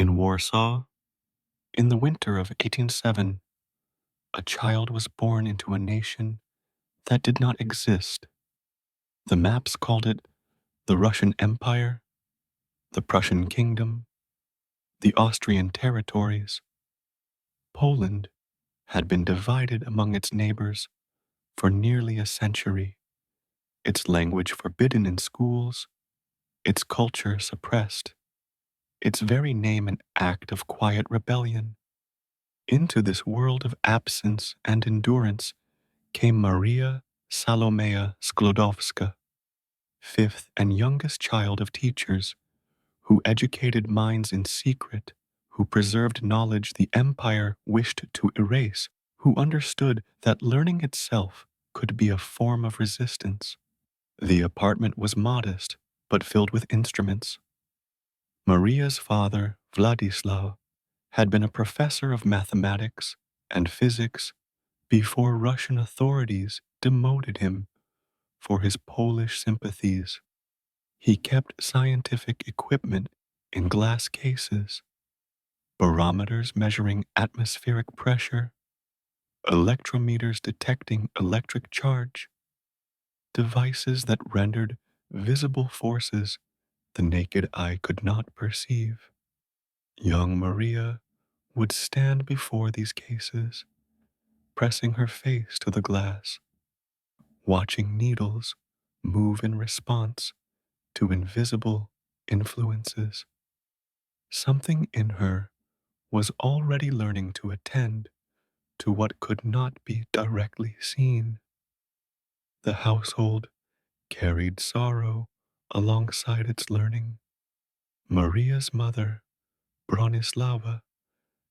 In Warsaw, in the winter of 1807, a child was born into a nation that did not exist. The maps called it the Russian Empire, the Prussian Kingdom, the Austrian territories. Poland had been divided among its neighbors for nearly a century, its language forbidden in schools, its culture suppressed, its very name an act of quiet rebellion. Into this world of absence and endurance came Maria Salomea Sklodowska, fifth and youngest child of teachers, who educated minds in secret, who preserved knowledge the empire wished to erase, who understood that learning itself could be a form of resistance. The apartment was modest, but filled with instruments. Maria's father, Vladislav, had been a professor of mathematics and physics before Russian authorities demoted him for his Polish sympathies. He kept scientific equipment in glass cases, barometers measuring atmospheric pressure, electrometers detecting electric charge, devices that rendered visible forces the naked eye could not perceive. Young Maria would stand before these cases, pressing her face to the glass, watching needles move in response to invisible influences. Something in her was already learning to attend to what could not be directly seen. The household carried sorrow alongside its learning. Maria's mother, Bronislava,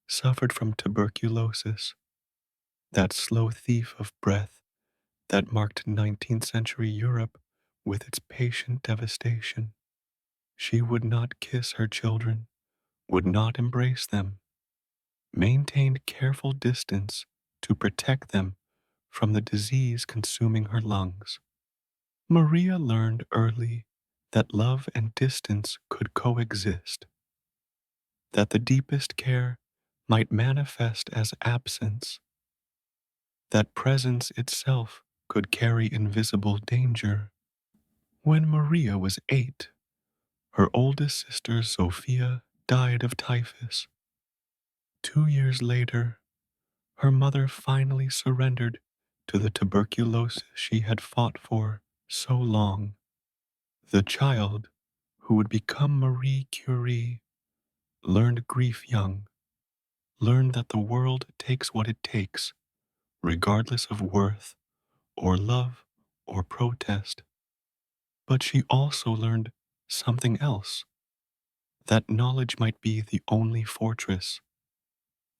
suffered from tuberculosis, that slow thief of breath that marked 19th century Europe with its patient devastation. She would not kiss her children, would not embrace them, maintained careful distance to protect them from the disease consuming her lungs. Maria learned early that love and distance could coexist, that the deepest care might manifest as absence, that presence itself could carry invisible danger. When Maria was 8, her oldest sister Sophia died of typhus. 2 years later, her mother finally surrendered to the tuberculosis she had fought for so long. The child, who would become Marie Curie, learned grief young, learned that the world takes what it takes, regardless of worth or love or protest. But she also learned something else, that knowledge might be the only fortress,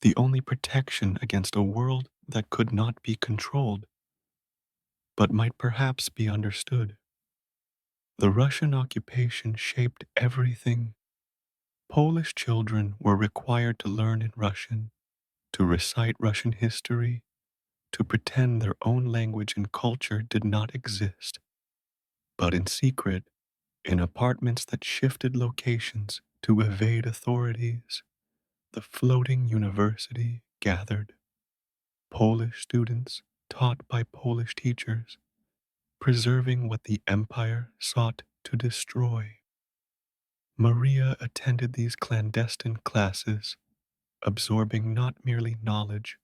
the only protection against a world that could not be controlled, but might perhaps be understood. The Russian occupation shaped everything. Polish children were required to learn in Russian, to recite Russian history, to pretend their own language and culture did not exist. But in secret, in apartments that shifted locations to evade authorities, the floating university gathered. Polish students taught by Polish teachers, preserving what the empire sought to destroy. Maria attended these clandestine classes, absorbing not merely knowledge,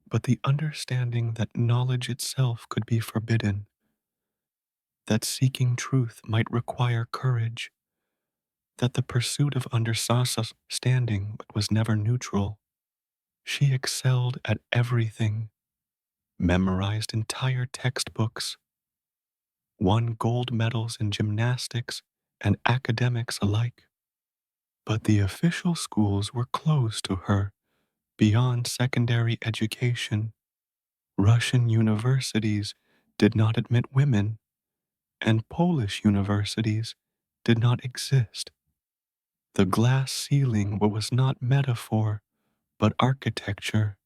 but the understanding that knowledge itself could be forbidden, that seeking truth might require courage, that the pursuit of understanding was never neutral. She excelled at everything, memorized entire textbooks, won gold medals in gymnastics and academics alike. But the official schools were closed to her beyond secondary education. Russian universities did not admit women, and Polish universities did not exist. The glass ceiling was not metaphor, but architecture,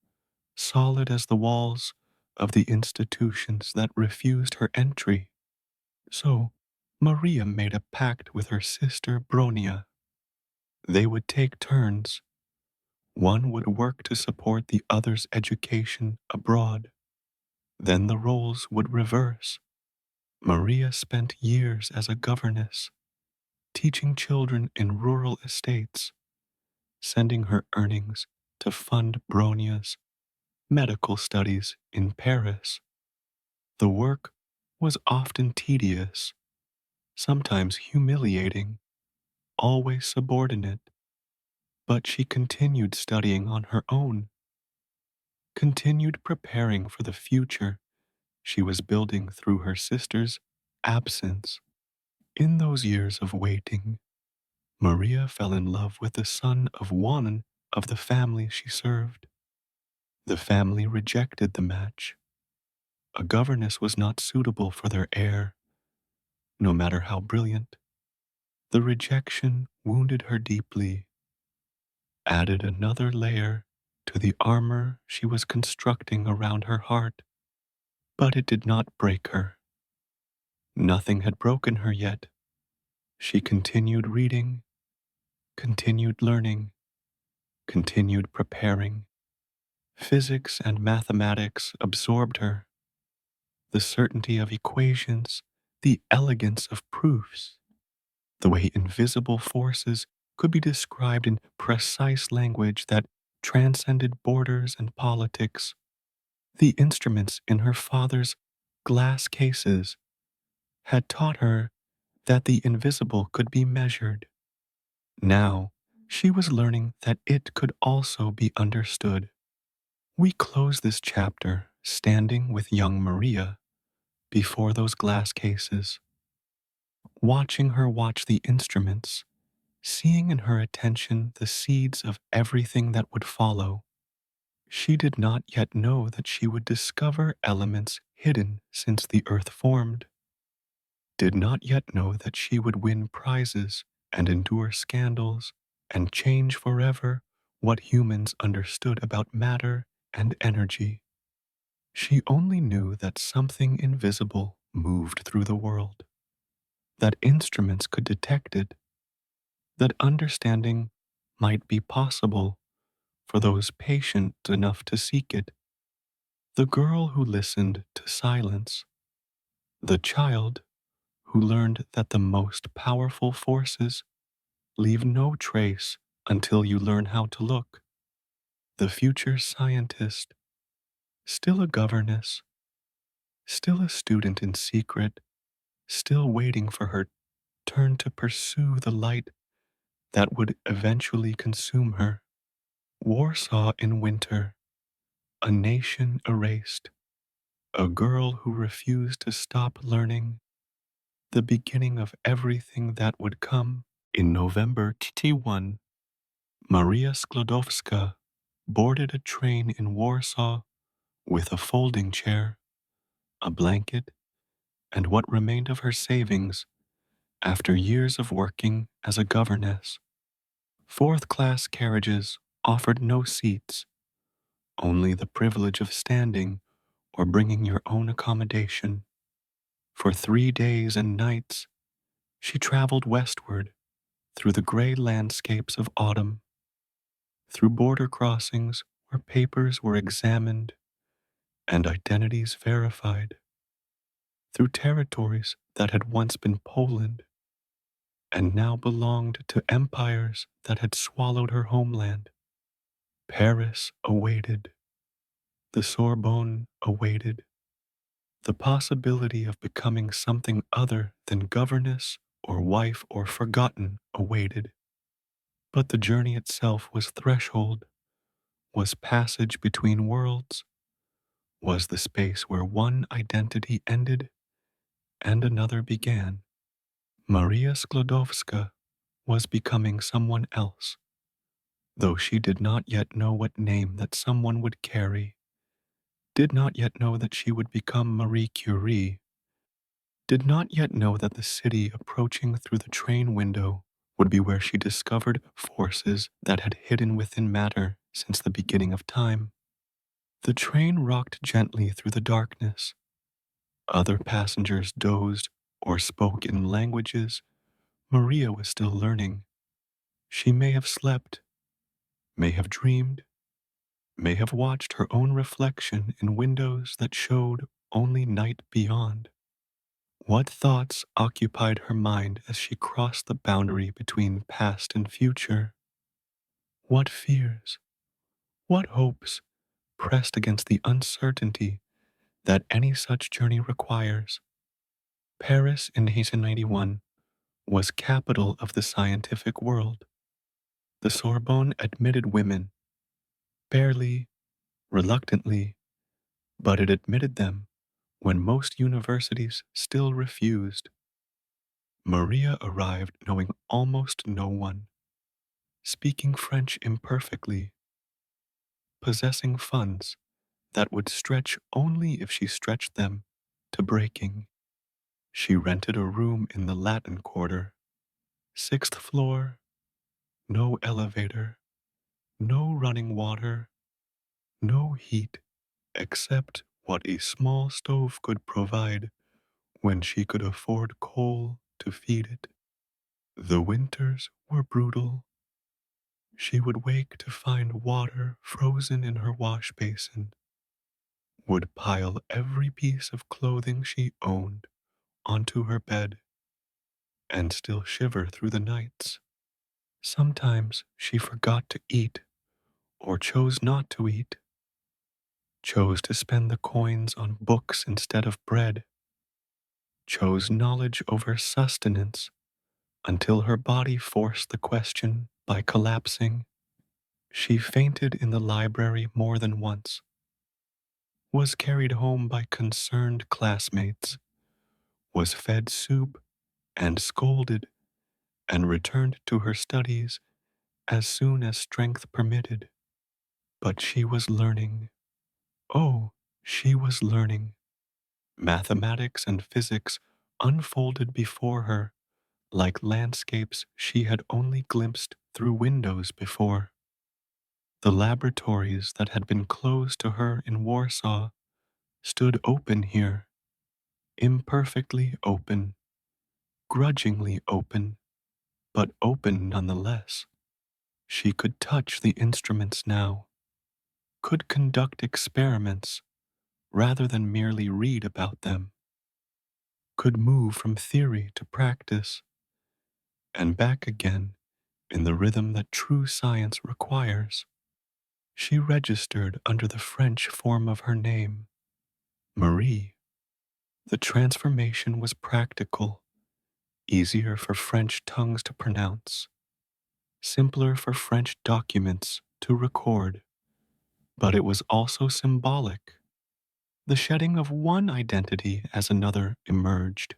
solid as the walls of the institutions that refused her entry. So Maria made a pact with her sister Bronia. They would take turns. One would work to support the other's education abroad. Then the roles would reverse. Maria spent years as a governess, teaching children in rural estates, sending her earnings to fund Bronia's medical studies in Paris. The work was often tedious, sometimes humiliating, always subordinate, but she continued studying on her own, continued preparing for the future she was building through her sister's absence. In those years of waiting, Maria fell in love with the son of one of the family she served. The family rejected the match. A governess was not suitable for their heir, no matter how brilliant. The rejection wounded her deeply, added another layer to the armor she was constructing around her heart. But it did not break her. Nothing had broken her yet. She continued reading, continued learning, continued preparing. Physics and mathematics absorbed her. The certainty of equations, the elegance of proofs, the way invisible forces could be described in precise language that transcended borders and politics. The instruments in her father's glass cases had taught her that the invisible could be measured. Now, she was learning that it could also be understood. We close this chapter standing with young Maria before those glass cases, watching her watch the instruments, seeing in her attention the seeds of everything that would follow. She did not yet know that she would discover elements hidden since the earth formed, did not yet know that she would win prizes and endure scandals and change forever what humans understood about matter and energy. She only knew that something invisible moved through the world, that instruments could detect it, that understanding might be possible for those patient enough to seek it. The girl who listened to silence, the child who learned that the most powerful forces leave no trace until you learn how to look, the future scientist, still a governess, still a student in secret, still waiting for her turn to pursue the light that would eventually consume her. Warsaw in winter, a nation erased, a girl who refused to stop learning, the beginning of everything that would come. In November TT1, Maria Sklodowska boarded a train in Warsaw with a folding chair, a blanket, and what remained of her savings after years of working as a governess. Fourth-class carriages offered no seats, only the privilege of standing or bringing your own accommodation. For 3 days and nights, she traveled westward through the gray landscapes of autumn, through border crossings where papers were examined and identities verified, through territories that had once been Poland and now belonged to empires that had swallowed her homeland. Paris awaited. The Sorbonne awaited. The possibility of becoming something other than governess or wife or forgotten awaited. But the journey itself was threshold, was passage between worlds, was the space where one identity ended and another began. Maria Sklodowska was becoming someone else, though she did not yet know what name that someone would carry, did not yet know that she would become Marie Curie, did not yet know that the city approaching through the train window would be where she discovered forces that had hidden within matter since the beginning of time. The train rocked gently through the darkness. Other passengers dozed or spoke in languages Maria was still learning. She may have slept, may have dreamed, may have watched her own reflection in windows that showed only night beyond. What thoughts occupied her mind as she crossed the boundary between past and future? What fears, what hopes pressed against the uncertainty that any such journey requires? Paris in 1891 was capital of the scientific world. The Sorbonne admitted women, barely, reluctantly, but it admitted them when most universities still refused. Maria arrived knowing almost no one, speaking French imperfectly, possessing funds that would stretch only if she stretched them to breaking. She rented a room in the Latin Quarter, sixth floor, no elevator, no running water, no heat except what a small stove could provide when she could afford coal to feed it. The winters were brutal. She would wake to find water frozen in her wash basin, would pile every piece of clothing she owned onto her bed, and still shiver through the nights. Sometimes she forgot to eat, or chose not to eat, chose to spend the coins on books instead of bread, chose knowledge over sustenance until her body forced the question by collapsing. She fainted in the library more than once, was carried home by concerned classmates, was fed soup and scolded, and returned to her studies as soon as strength permitted. But she was learning. Oh, she was learning. Mathematics and physics unfolded before her like landscapes she had only glimpsed through windows before. The laboratories that had been closed to her in Warsaw stood open here, imperfectly open, grudgingly open, but open nonetheless. She could touch the instruments now, could conduct experiments rather than merely read about them, could move from theory to practice and back again in the rhythm that true science requires. She registered under the French form of her name, Marie. The transformation was practical, easier for French tongues to pronounce, simpler for French documents to record, but it was also symbolic. The shedding of one identity as another emerged.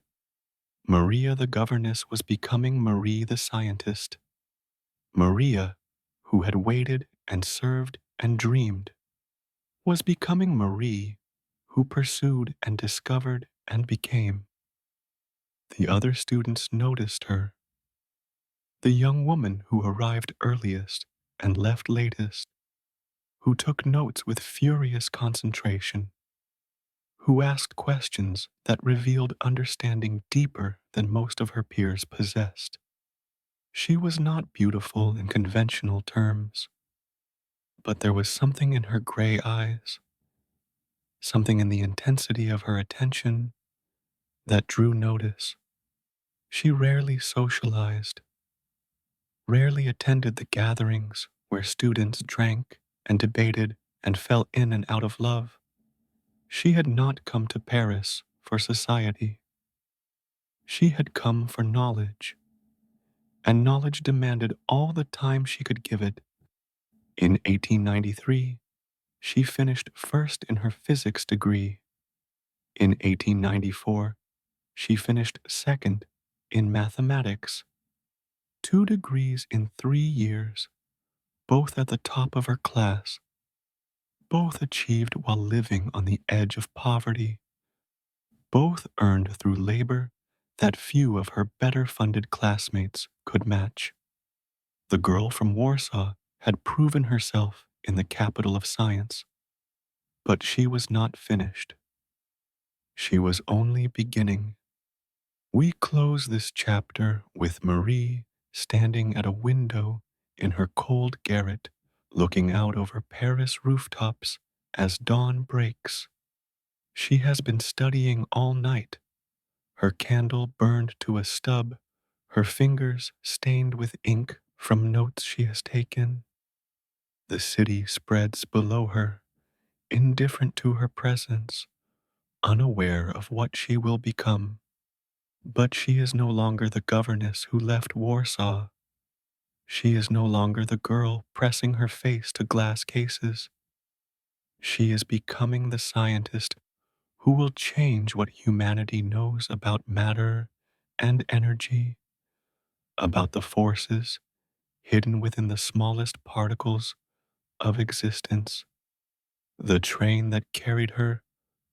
Maria the governess was becoming Marie the scientist. Maria, who had waited and served and dreamed, was becoming Marie, who pursued and discovered and became. The other students noticed her, the young woman who arrived earliest and left latest, who took notes with furious concentration, who asked questions that revealed understanding deeper than most of her peers possessed. She was not beautiful in conventional terms, but there was something in her gray eyes, something in the intensity of her attention that drew notice. She rarely socialized, rarely attended the gatherings where students drank and debated and fell in and out of love. She had not come to Paris for society. She had come for knowledge, and knowledge demanded all the time she could give it. In 1893, she finished first in her physics degree. In 1894, she finished second in mathematics. 2 degrees in 3 years, both at the top of her class, both achieved while living on the edge of poverty, both earned through labor that few of her better funded classmates could match. The girl from Warsaw had proven herself in the capital of science, but she was not finished. She was only beginning. We close this chapter with Marie standing at a window in her cold garret, looking out over Paris rooftops as dawn breaks. She has been studying all night, her candle burned to a stub, her fingers stained with ink from notes she has taken. The city spreads below her, indifferent to her presence, unaware of what she will become. But she is no longer the governess who left Warsaw. She is no longer the girl pressing her face to glass cases. She is becoming the scientist who will change what humanity knows about matter and energy, about the forces hidden within the smallest particles of existence. The train that carried her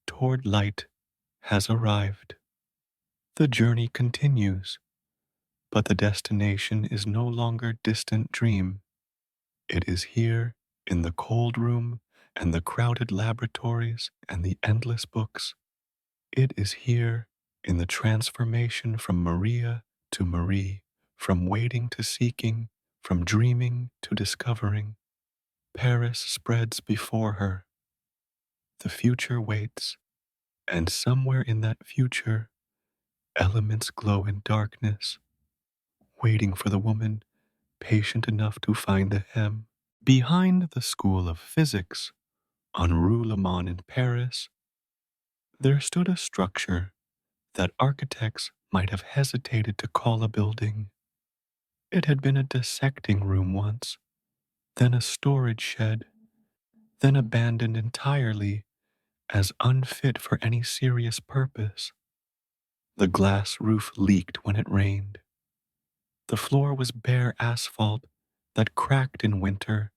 toward light has arrived. The journey continues, but the destination is no longer distant dream. It is here in the cold room and the crowded laboratories and the endless books. It is here in the transformation from Maria to Marie, from waiting to seeking, from dreaming to discovering. Paris spreads before her. The future waits, and somewhere in that future, elements glow in darkness, waiting for the woman patient enough to find the hem. Behind the School of Physics, on Rue Le Mans in Paris, there stood a structure that architects might have hesitated to call a building. It had been a dissecting room once, then a storage shed, then abandoned entirely as unfit for any serious purpose. The glass roof leaked when it rained. The floor was bare asphalt that cracked in winter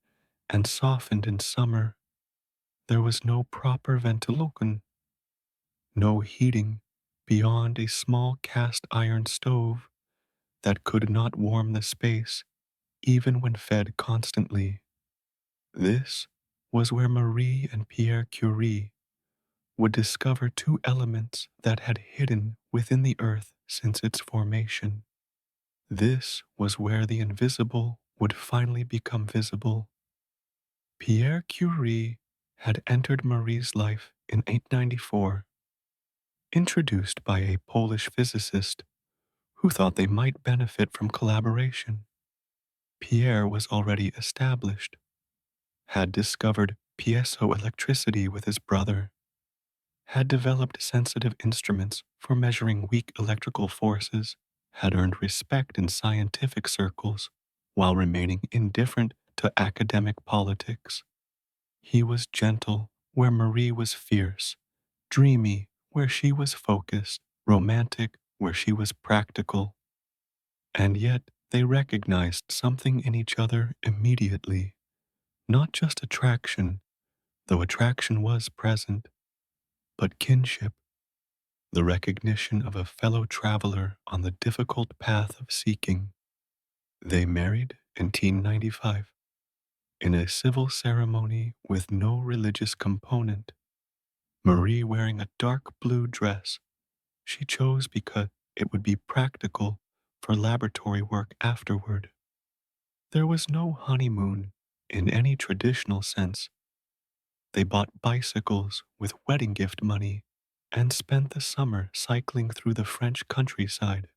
and softened in summer. There was no proper ventilation, no heating beyond a small cast iron stove that could not warm the space even when fed constantly. This was where Marie and Pierre Curie would discover two elements that had hidden within the earth since its formation. This was where the invisible would finally become visible. Pierre Curie had entered Marie's life in 894, introduced by a Polish physicist who thought they might benefit from collaboration. Pierre was already established, had discovered piezoelectricity with his brother, had developed sensitive instruments for measuring weak electrical forces, had earned respect in scientific circles while remaining indifferent to academic politics. He was gentle where Marie was fierce, dreamy where she was focused, romantic where she was practical. And yet they recognized something in each other immediately, not just attraction, though attraction was present, but kinship, the recognition of a fellow traveler on the difficult path of seeking. They married in 1895 in a civil ceremony with no religious component. Marie wearing a dark blue dress she chose because it would be practical for laboratory work afterward. There was no honeymoon in any traditional sense. They bought bicycles with wedding gift money and spent the summer cycling through the French countryside,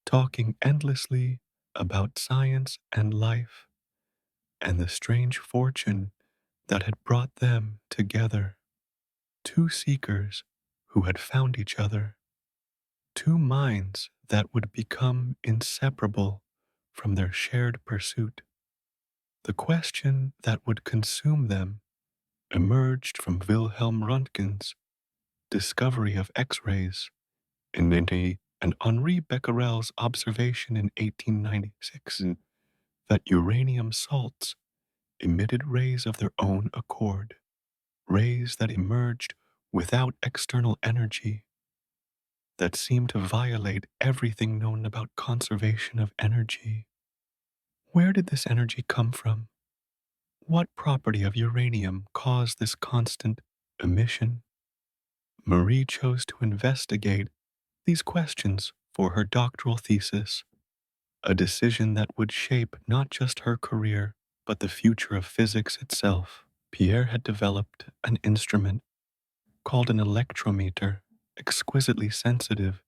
talking endlessly about science and life and the strange fortune that had brought them together. Two seekers who had found each other, two minds that would become inseparable from their shared pursuit. The question that would consume them emerged from Wilhelm Röntgen's discovery of X-rays and Henri Becquerel's observation in 1896 that uranium salts emitted rays of their own accord, rays that emerged without external energy, that seemed to violate everything known about conservation of energy. Where did this energy come from? What property of uranium caused this constant emission? Marie chose to investigate these questions for her doctoral thesis, a decision that would shape not just her career, but the future of physics itself. Pierre had developed an instrument called an electrometer, exquisitely sensitive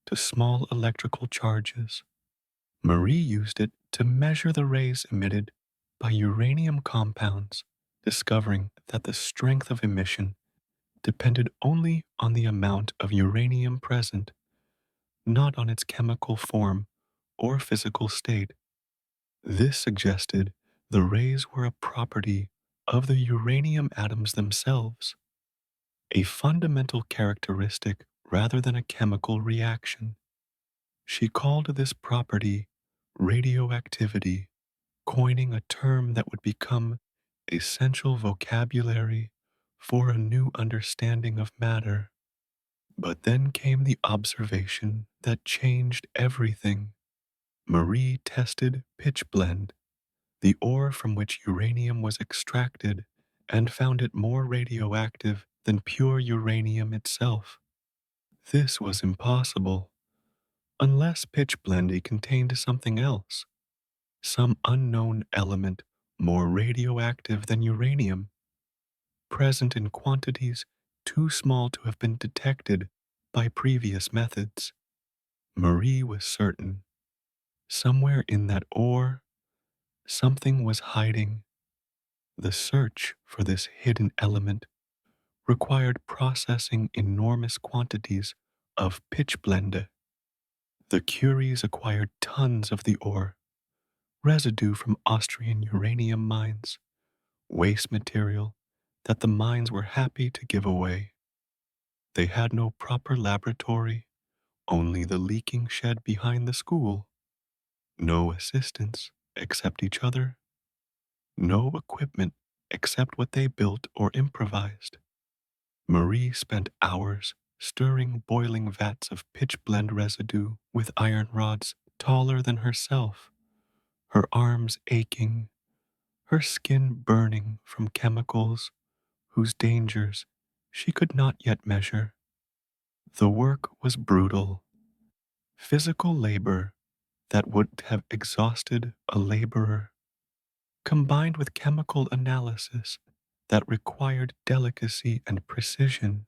to small electrical charges. Marie used it to measure the rays emitted by uranium compounds, discovering that the strength of emission depended only on the amount of uranium present, not on its chemical form or physical state. This suggested the rays were a property of the uranium atoms themselves, a fundamental characteristic rather than a chemical reaction. She called this property radioactivity, coining a term that would become essential vocabulary for a new understanding of matter. But then came the observation that changed everything. Marie tested pitchblende, the ore from which uranium was extracted, and found it more radioactive than pure uranium itself. This was impossible, unless pitchblende contained something else, some unknown element more radioactive than uranium, present in quantities too small to have been detected by previous methods. Marie was certain, somewhere in that ore, something was hiding. The search for this hidden element required processing enormous quantities of pitchblende. The Curies acquired tons of the ore, residue from Austrian uranium mines, waste material that the mines were happy to give away. They had no proper laboratory, only the leaking shed behind the school. No assistants except each other. No equipment except what they built or improvised. Marie spent hours stirring boiling vats of pitchblende residue with iron rods taller than herself, her arms aching, her skin burning from chemicals whose dangers she could not yet measure. The work was brutal, physical labor that would have exhausted a laborer, combined with chemical analysis that required delicacy and precision.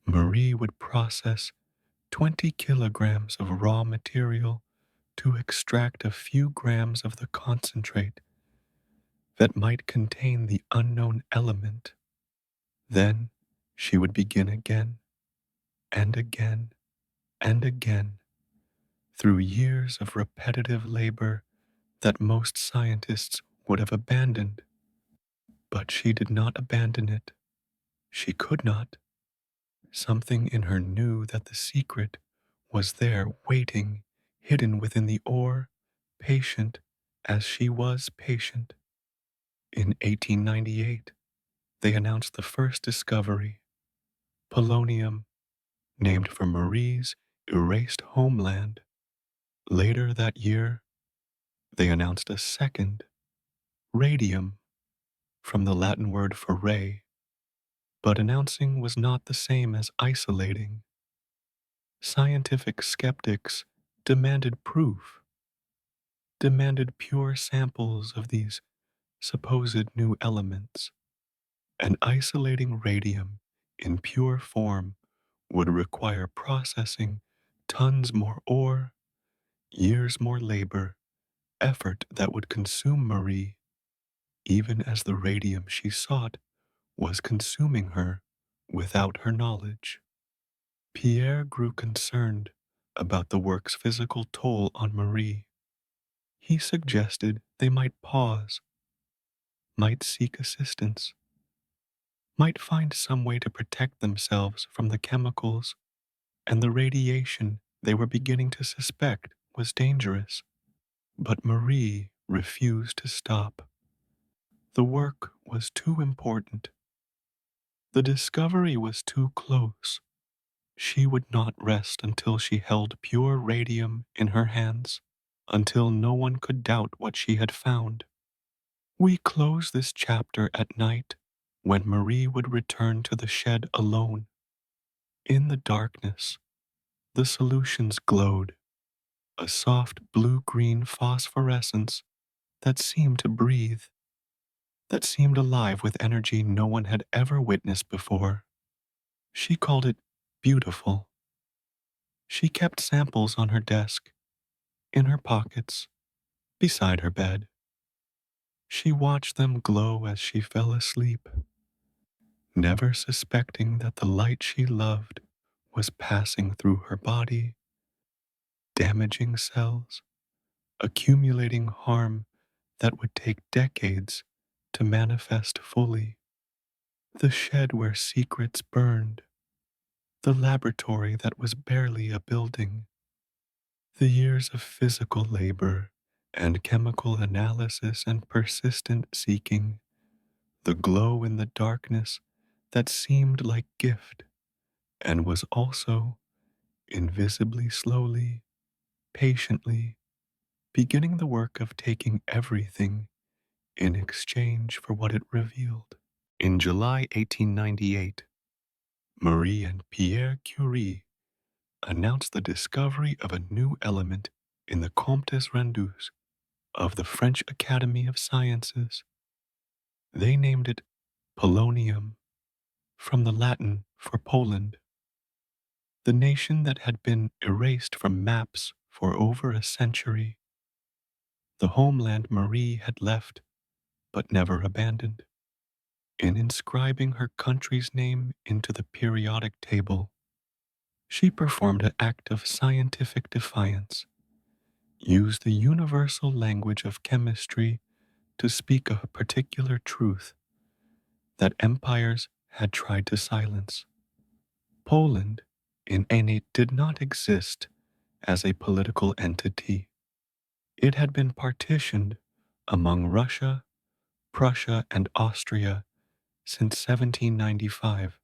Marie would process 20 kilograms of raw material to extract a few grams of the concentrate that might contain the unknown element. Then she would begin again and again and again through years of repetitive labor that most scientists would have abandoned. But she did not abandon it. She could not. Something in her knew that the secret was there waiting, hidden within the ore, patient as she was patient. In 1898, they announced the first discovery, polonium, named for Marie's erased homeland. Later that year, they announced a second, radium, from the Latin word for ray, but announcing was not the same as isolating. Scientific skeptics demanded proof, demanded pure samples of these supposed new elements, and isolating radium in pure form would require processing tons more ore, years more labor, effort that would consume Marie, even as the radium she sought was consuming her without her knowledge. Pierre grew concerned about the work's physical toll on Marie. He suggested they might pause, might seek assistance, might find some way to protect themselves from the chemicals and the radiation they were beginning to suspect was dangerous. But Marie refused to stop. The work was too important. The discovery was too close. She would not rest until she held pure radium in her hands, until no one could doubt what she had found. We close this chapter at night when Marie would return to the shed alone. In the darkness, the solutions glowed. a soft blue-green phosphorescence that seemed to breathe, that seemed alive with energy no one had ever witnessed before. She called it beautiful. She kept samples on her desk, in her pockets, beside her bed. She watched them glow as she fell asleep, never suspecting that the light she loved was passing through her body, damaging cells, accumulating harm that would take decades to manifest fully. The shed where secrets burned, the laboratory that was barely a building, the years of physical labor and chemical analysis and persistent seeking, the glow in the darkness that seemed like gift and was also, invisibly slowly, patiently, beginning the work of taking everything in exchange for what it revealed. In July 1898, Marie and Pierre Curie announced the discovery of a new element in the Comptes Rendus of the French Academy of Sciences. They named it polonium, from the Latin for Poland, the nation that had been erased from maps for over a century, the homeland Marie had left but never abandoned. In inscribing her country's name into the periodic table, she performed an act of scientific defiance, used the universal language of chemistry to speak of a particular truth that empires had tried to silence. Poland, in innate, did not exist as a political entity. It had been partitioned among Russia, Prussia, and Austria since 1795,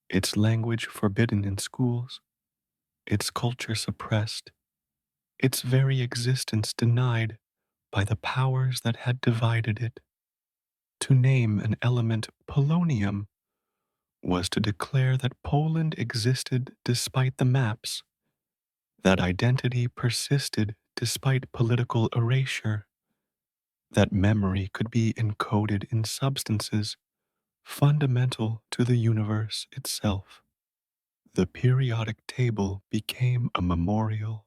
its language forbidden in schools, its culture suppressed, its very existence denied by the powers that had divided it. To name an element polonium was to declare that Poland existed despite the maps, that identity persisted despite political erasure, that memory could be encoded in substances fundamental to the universe itself. The periodic table became a memorial,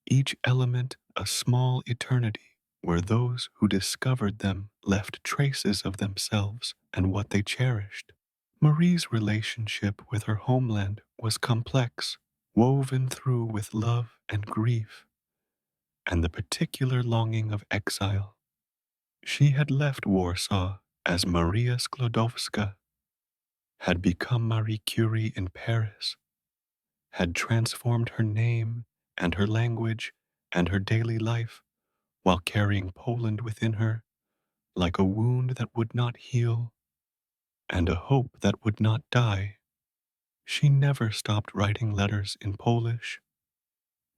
each element a small eternity where those who discovered them left traces of themselves and what they cherished. Marie's relationship with her homeland was complex, woven through with love and grief, and the particular longing of exile. She had left Warsaw as Maria Sklodowska, had become Marie Curie in Paris, had transformed her name and her language and her daily life while carrying Poland within her like a wound that would not heal and a hope that would not die. She never stopped writing letters in Polish,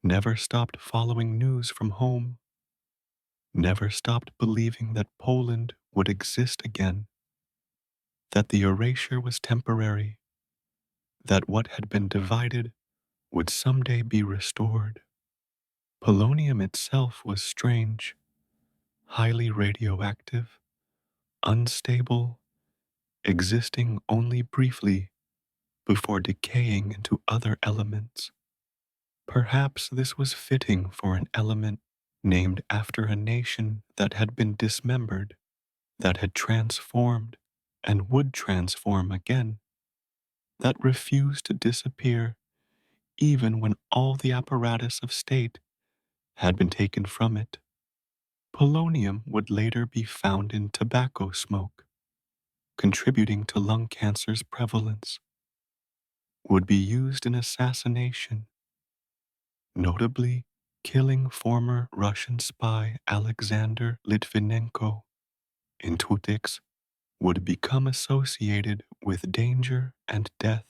never stopped following news from home, never stopped believing that Poland would exist again, that the erasure was temporary, that what had been divided would someday be restored. Polonium itself was strange, highly radioactive, unstable, existing only briefly before decaying into other elements. Perhaps this was fitting for an element named after a nation that had been dismembered, that had transformed and would transform again, that refused to disappear even when all the apparatus of state had been taken from it. Polonium would later be found in tobacco smoke, contributing to lung cancer's prevalence, would be used in assassination, notably killing former Russian spy Alexander Litvinenko. In Tutix, would become associated with danger and death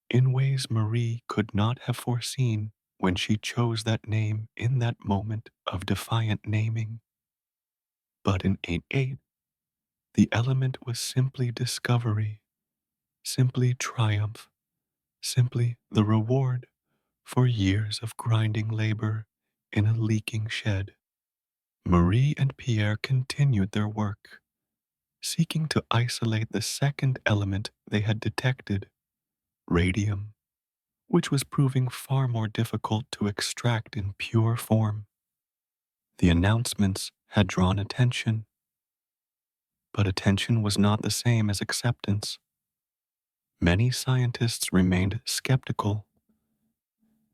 in ways Marie could not have foreseen when she chose that name in that moment of defiant naming. But in 88, the element was simply discovery, simply triumph, simply the reward For years of grinding labor in a leaking shed, Marie and Pierre continued their work, seeking to isolate the second element they had detected, radium, which was proving far more difficult to extract in pure form. The announcements had drawn attention, but attention was not the same as acceptance. Many scientists remained skeptical,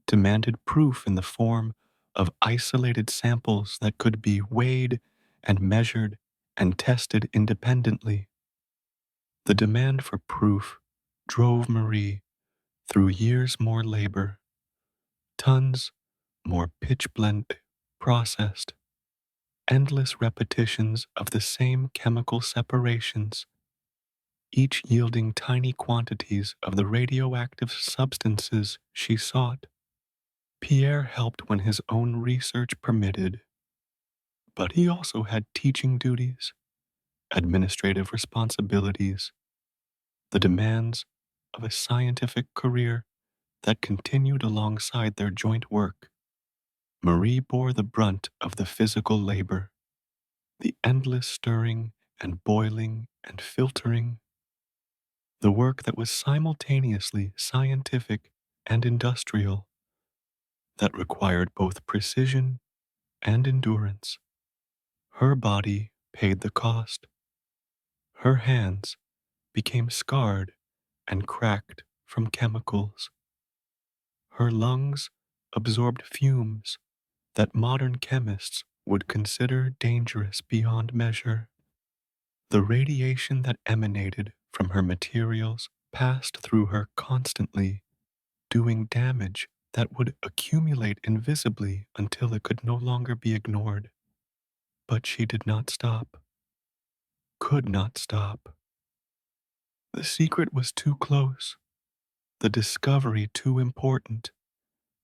demanded proof in the form of isolated samples that could be weighed and measured and tested independently. The demand for proof drove Marie through years more labor, tons more pitch blende processed, endless repetitions of the same chemical separations, each yielding tiny quantities of the radioactive substances she sought. Pierre helped when his own research permitted, but he also had teaching duties, administrative responsibilities, the demands of a scientific career that continued alongside their joint work. Marie bore the brunt of the physical labor, the endless stirring and boiling and filtering, the work that was simultaneously scientific and industrial, that required both precision and endurance. Her body paid the cost. Her hands became scarred and cracked from chemicals. Her lungs absorbed fumes that modern chemists would consider dangerous beyond measure. The radiation that emanated from her materials passed through her constantly, doing damage that would accumulate invisibly until it could no longer be ignored. But she did not stop, could not stop. The secret was too close, the discovery too important,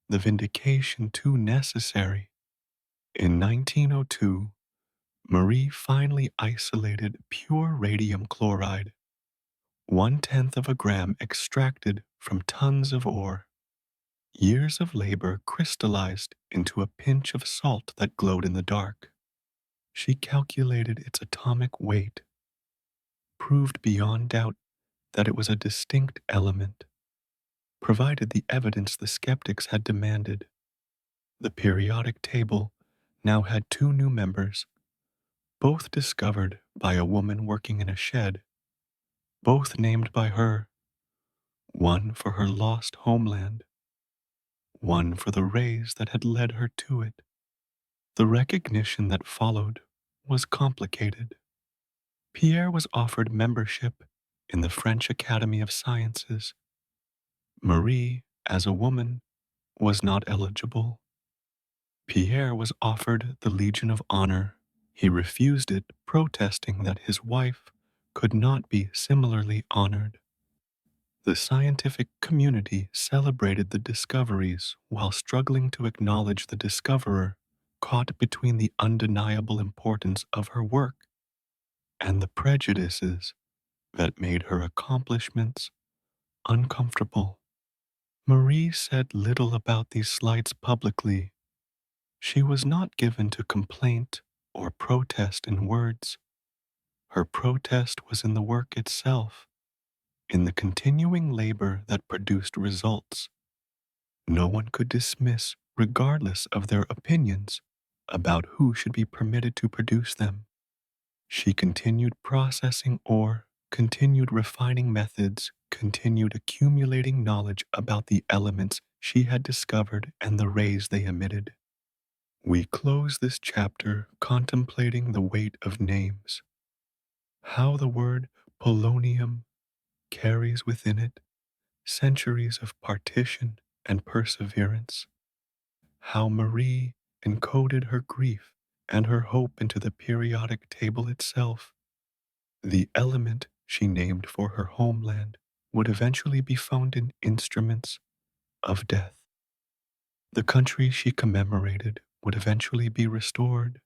the vindication too necessary. In 1902, Marie finally isolated pure radium chloride, 1/10 of a gram extracted from tons of ore. Years of labor crystallized into a pinch of salt that glowed in the dark. She calculated its atomic weight, proved beyond doubt that it was a distinct element, provided the evidence the skeptics had demanded. The periodic table now had two new members, both discovered by a woman working in a shed, both named by her, one for her lost homeland, one for the rays that had led her to it. The recognition that followed was complicated. Pierre was offered membership in the French Academy of Sciences. Marie, as a woman, was not eligible. Pierre was offered the Legion of Honor. He refused it, protesting that his wife could not be similarly honored. The scientific community celebrated the discoveries while struggling to acknowledge the discoverer, caught between the undeniable importance of her work and the prejudices that made her accomplishments uncomfortable. Marie said little about these slights publicly. She was not given to complaint or protest in words. Her protest was in the work itself, in the continuing labor that produced results. No one could dismiss, regardless of their opinions about who should be permitted to produce them. She continued processing ore, continued refining methods, continued accumulating knowledge about the elements she had discovered and the rays they emitted. We close this chapter contemplating the weight of names, how the word polonium carries within it centuries of partition and perseverance, how Marie encoded her grief and her hope into the periodic table itself. The element she named for her homeland would eventually be found in instruments of death. The country she commemorated would eventually be restored,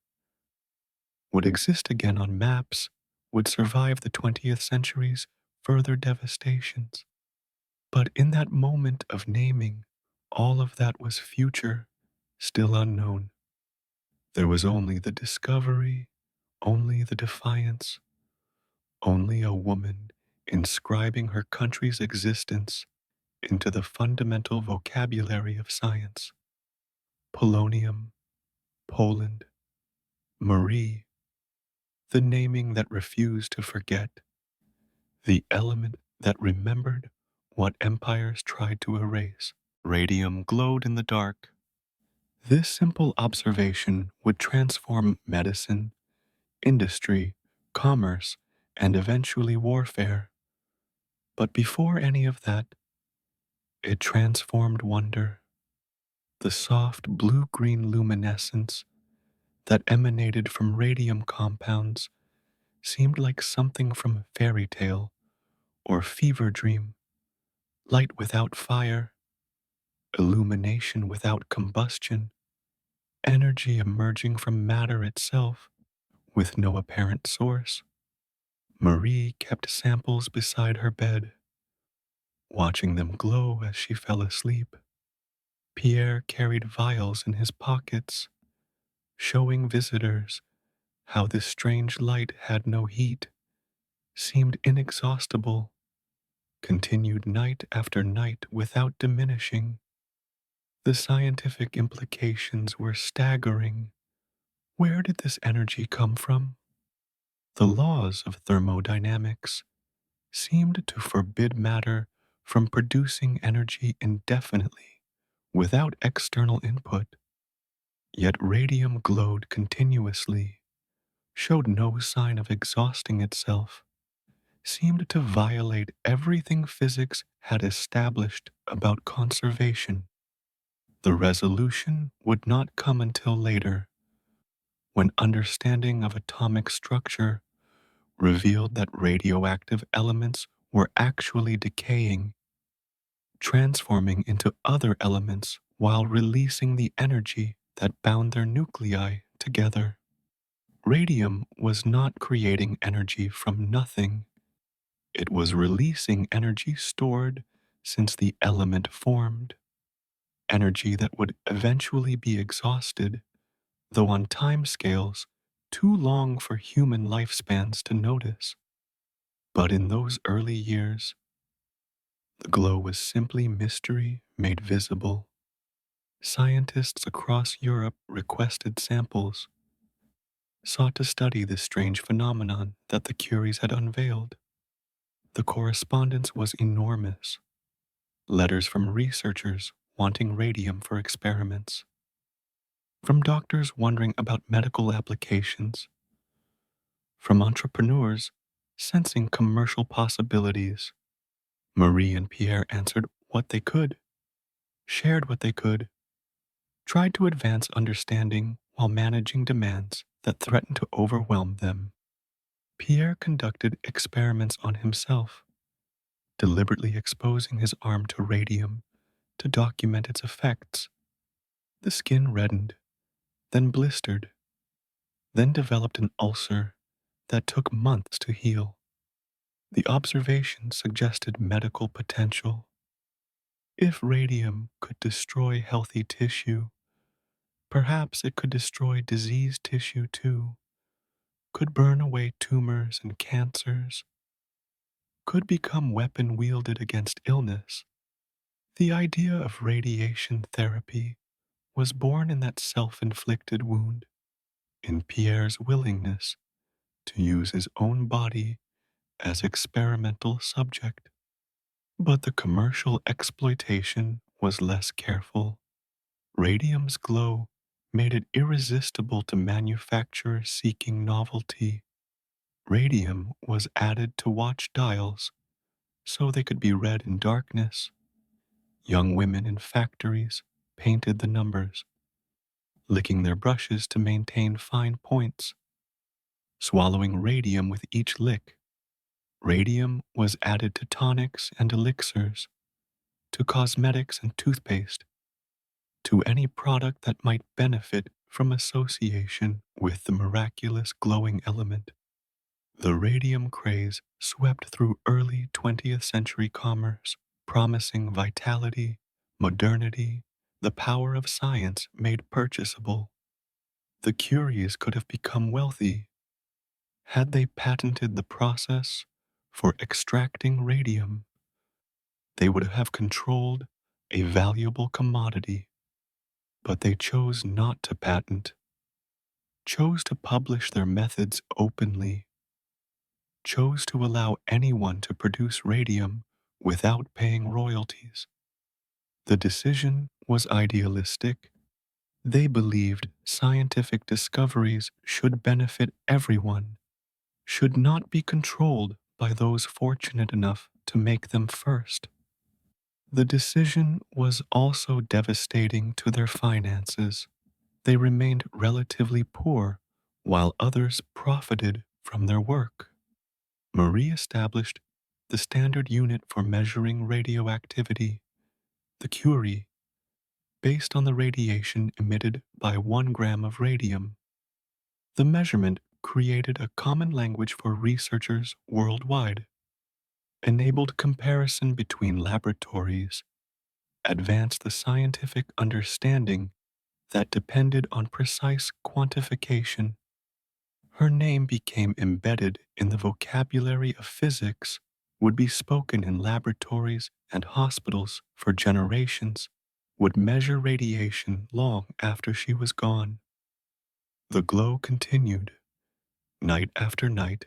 would exist again on maps, would survive the 20th century's further devastations. But in that moment of naming, all of that was future, still unknown. There was only the discovery, only the defiance, only a woman inscribing her country's existence into the fundamental vocabulary of science. Polonium, Poland, Marie, the naming that refused to forget, the element that remembered what empires tried to erase. Radium glowed in the dark. This simple observation would transform medicine, industry, commerce, and eventually warfare. But before any of that, it transformed wonder. The soft blue green luminescence that emanated from radium compounds seemed like something from a fairy tale or fever dream, light without fire, illumination without combustion, energy emerging from matter itself with no apparent source. Marie kept samples beside her bed, watching them glow as she fell asleep. Pierre carried vials in his pockets, showing visitors how this strange light had no heat, seemed inexhaustible, continued night after night without diminishing. The scientific implications were staggering. Where did this energy come from? The laws of thermodynamics seemed to forbid matter from producing energy indefinitely without external input. Yet radium glowed continuously, showed no sign of exhausting itself, seemed to violate everything physics had established about conservation. The resolution would not come until later, when understanding of atomic structure revealed that radioactive elements were actually decaying, transforming into other elements while releasing the energy that bound their nuclei together. Radium was not creating energy from nothing, it was releasing energy stored since the element formed, energy that would eventually be exhausted, though on timescales too long for human lifespans to notice. But in those early years, the glow was simply mystery made visible. Scientists across Europe requested samples, sought to study this strange phenomenon that the Curies had unveiled. The correspondence was enormous. Letters from researchers wanting radium for experiments, from doctors wondering about medical applications, from entrepreneurs sensing commercial possibilities. Marie and Pierre answered what they could, shared what they could, tried to advance understanding while managing demands that threatened to overwhelm them. Pierre conducted experiments on himself, deliberately exposing his arm to radium to document its effects. The skin reddened, then blistered, then developed an ulcer that took months to heal. The observation suggested medical potential. If radium could destroy healthy tissue, perhaps it could destroy diseased tissue too, could burn away tumors and cancers, could become weapon wielded against illness. The idea of radiation therapy was born in that self-inflicted wound, in Pierre's willingness to use his own body as experimental subject. But the commercial exploitation was less careful. Radium's glow made it irresistible to manufacturers seeking novelty. Radium was added to watch dials so they could be read in darkness. Young women in factories painted the numbers, licking their brushes to maintain fine points, swallowing radium with each lick. Radium was added to tonics and elixirs, to cosmetics and toothpaste, to any product that might benefit from association with the miraculous glowing element. The radium craze swept through early 20th century commerce, promising vitality, Modernity, the power of science made purchasable. The Curies could have become wealthy had they patented the process for extracting radium. They would have controlled a valuable commodity, but they chose not to patent, chose to publish their methods openly, chose to allow anyone to produce radium without paying royalties. The decision was idealistic. They believed scientific discoveries should benefit everyone, should not be controlled by those fortunate enough to make them first. The decision was also devastating to their finances. They remained relatively poor while others profited from their work. Marie established the standard unit for measuring radioactivity, the Curie, based on the radiation emitted by 1 gram of radium. The measurement created a common language for researchers worldwide, enabled comparison between laboratories, advanced the scientific understanding that depended on precise quantification. Her name became embedded in the vocabulary of physics, would be spoken in laboratories and hospitals for generations, would measure radiation long after she was gone. The glow continued, night after night,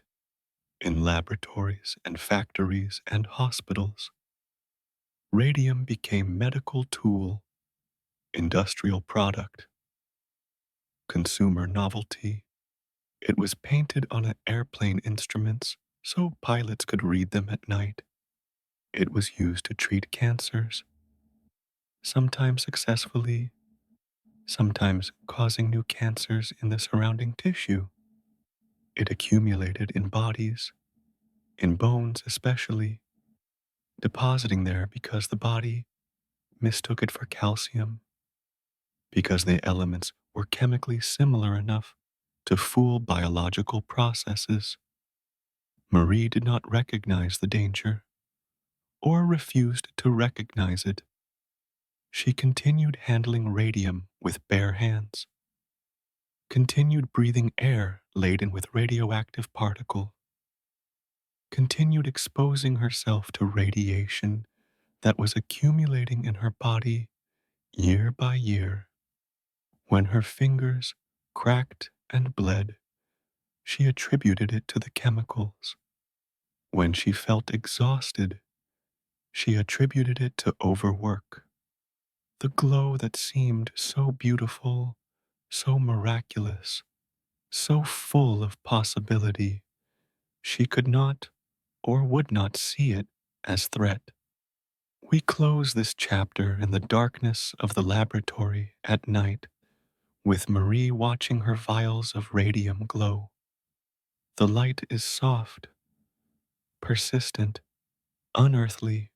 in laboratories and factories and hospitals. Radium became medical tool, industrial product, consumer novelty. It was painted on airplane instruments so pilots could read them at night. It was used to treat cancers, sometimes successfully, sometimes causing new cancers in the surrounding tissue. It accumulated in bodies, in bones especially, depositing there because the body mistook it for calcium, because the elements were chemically similar enough to fool biological processes. Marie did not recognize the danger, or refused to recognize it. She continued handling radium with bare hands, continued breathing air laden with radioactive particles, continued exposing herself to radiation that was accumulating in her body year by year. When her fingers cracked and bled, she attributed it to the chemicals. When she felt exhausted, she attributed it to overwork. The glow that seemed so beautiful, so miraculous, so full of possibility, she could not or would not see it as threat. We close this chapter in the darkness of the laboratory at night, with Marie watching her vials of radium glow. The light is soft, persistent, unearthly.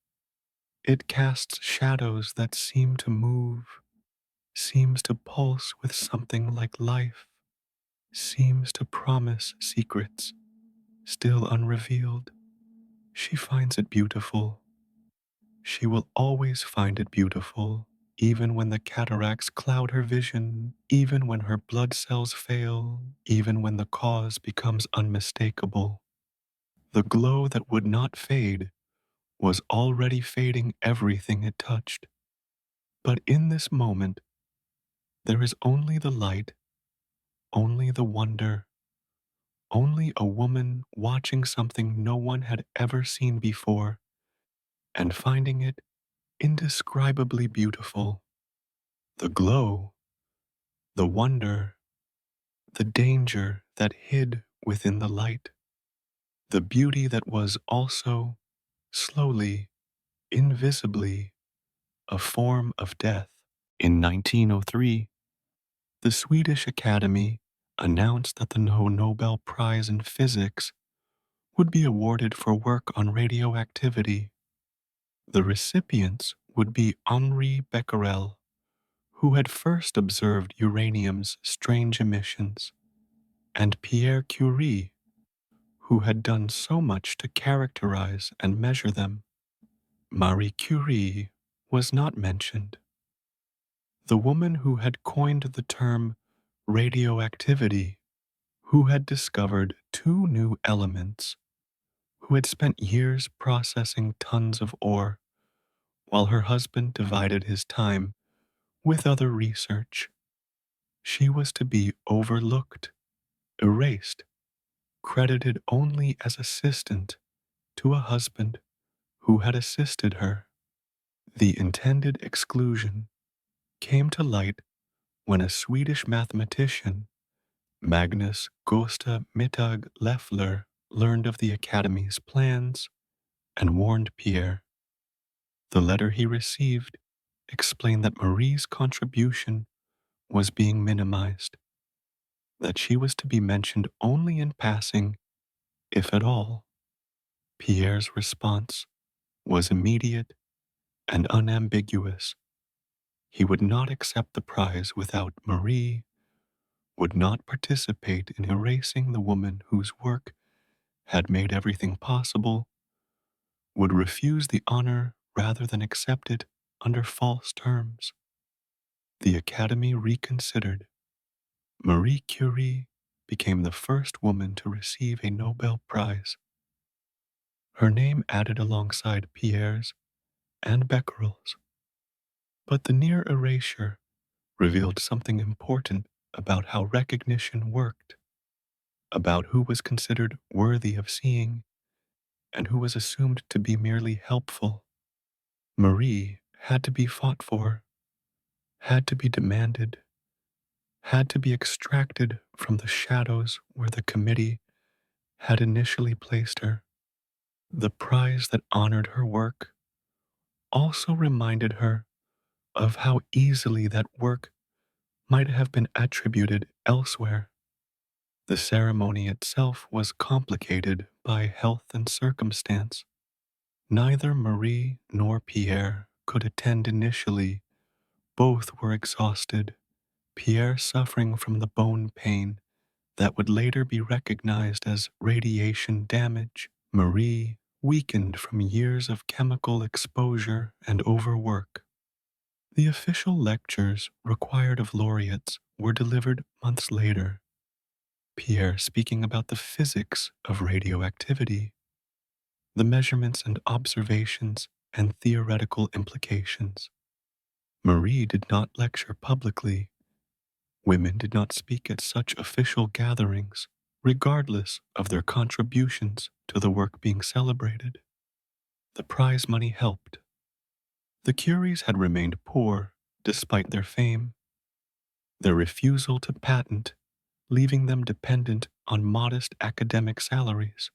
It casts shadows that seem to move, seems to pulse with something like life, seems to promise secrets still unrevealed. She finds it beautiful. She will always find it beautiful, even when the cataracts cloud her vision, even when her blood cells fail, even when the cause becomes unmistakable. The glow that would not fade was already fading everything it touched. But in this moment, there is only the light, only the wonder, only a woman watching something no one had ever seen before and finding it indescribably beautiful. The glow, the wonder, the danger that hid within the light, the beauty that was also, slowly, invisibly, a form of death. In 1903, the Swedish Academy announced that the Nobel Prize in Physics would be awarded for work on radioactivity. The recipients would be Henri Becquerel, who had first observed uranium's strange emissions, and Pierre Curie, who had done so much to characterize and measure them. Marie Curie was not mentioned. The woman who had coined the term radioactivity, who had discovered two new elements, who had spent years processing tons of ore while her husband divided his time with other research. She was to be overlooked, erased, credited only as assistant to a husband who had assisted her. The intended exclusion came to light when a Swedish mathematician, Magnus Gosta Mittag Leffler, learned of the Academy's plans and warned Pierre. The letter he received explained that Marie's contribution was being minimized, that she was to be mentioned only in passing, if at all. Pierre's response was immediate and unambiguous. He would not accept the prize without Marie, would not participate in erasing the woman whose work had made everything possible, would refuse the honor rather than accept it under false terms. The Academy reconsidered. Marie Curie became the first woman to receive a Nobel Prize. Her name added alongside Pierre's and Becquerel's. But the near erasure revealed something important about how recognition worked, about who was considered worthy of seeing and who was assumed to be merely helpful. Marie had to be fought for, had to be demanded, had to be extracted from the shadows where the committee had initially placed her. The prize that honored her work also reminded her of how easily that work might have been attributed elsewhere. The ceremony itself was complicated by health and circumstance. Neither Marie nor Pierre could attend initially. Both were exhausted, Pierre suffering from the bone pain that would later be recognized as radiation damage, Marie weakened from years of chemical exposure and overwork. The official lectures required of laureates were delivered months later, Pierre speaking about the physics of radioactivity, the measurements and observations and theoretical implications. Marie did not lecture publicly. Women did not speak at such official gatherings, regardless of their contributions to the work being celebrated. The prize money helped. The Curies had remained poor despite their fame, their refusal to patent leaving them dependent on modest academic salaries,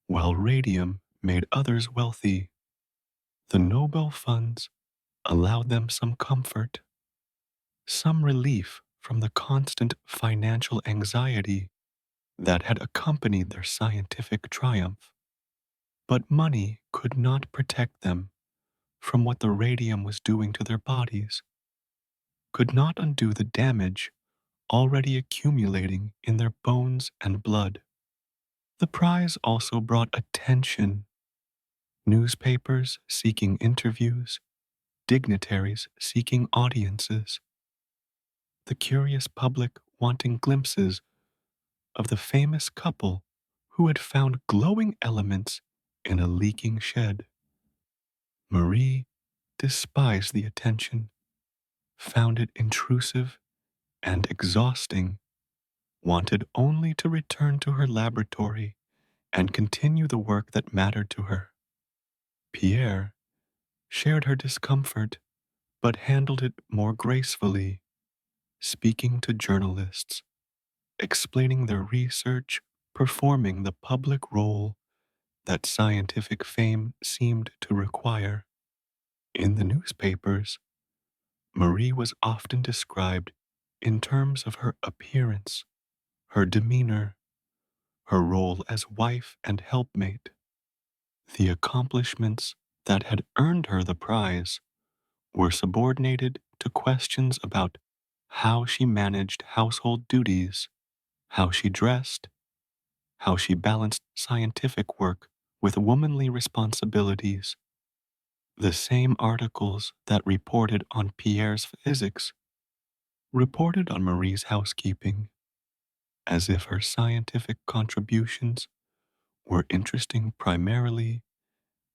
while radium made others wealthy. The Nobel funds allowed them some comfort, some relief from the constant financial anxiety that had accompanied their scientific triumph. But money could not protect them from what the radium was doing to their bodies, could not undo the damage already accumulating in their bones and blood. The prize also brought attention. Newspapers seeking interviews, dignitaries seeking audiences, the curious public wanting glimpses of the famous couple who had found glowing elements in a leaking shed. Marie despised the attention, found it intrusive and exhausting, wanted only to return to her laboratory and continue the work that mattered to her. Pierre shared her discomfort, but handled it more gracefully, speaking to journalists, explaining their research, performing the public role that scientific fame seemed to require. In the newspapers, Marie was often described in terms of her appearance, her demeanor, her role as wife and helpmate. The accomplishments that had earned her the prize were subordinated to questions about how she managed household duties, how she dressed, how she balanced scientific work with womanly responsibilities. The same articles that reported on Pierre's physics reported on Marie's housekeeping, as if her scientific contributions were interesting primarily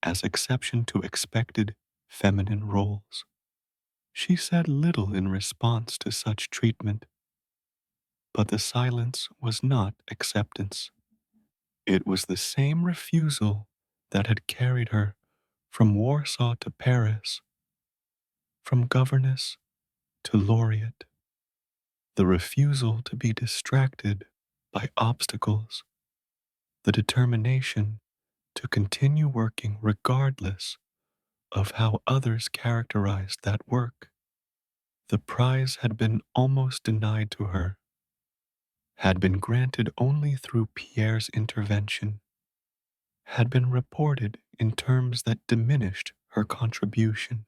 as exception to expected feminine roles. She said little in response to such treatment, but the silence was not acceptance. It was the same refusal that had carried her from Warsaw to Paris, from governess to laureate. The refusal to be distracted by obstacles, the determination to continue working regardless of how others characterized that work. The prize had been almost denied to her, had been granted only through Pierre's intervention, had been reported in terms that diminished her contribution.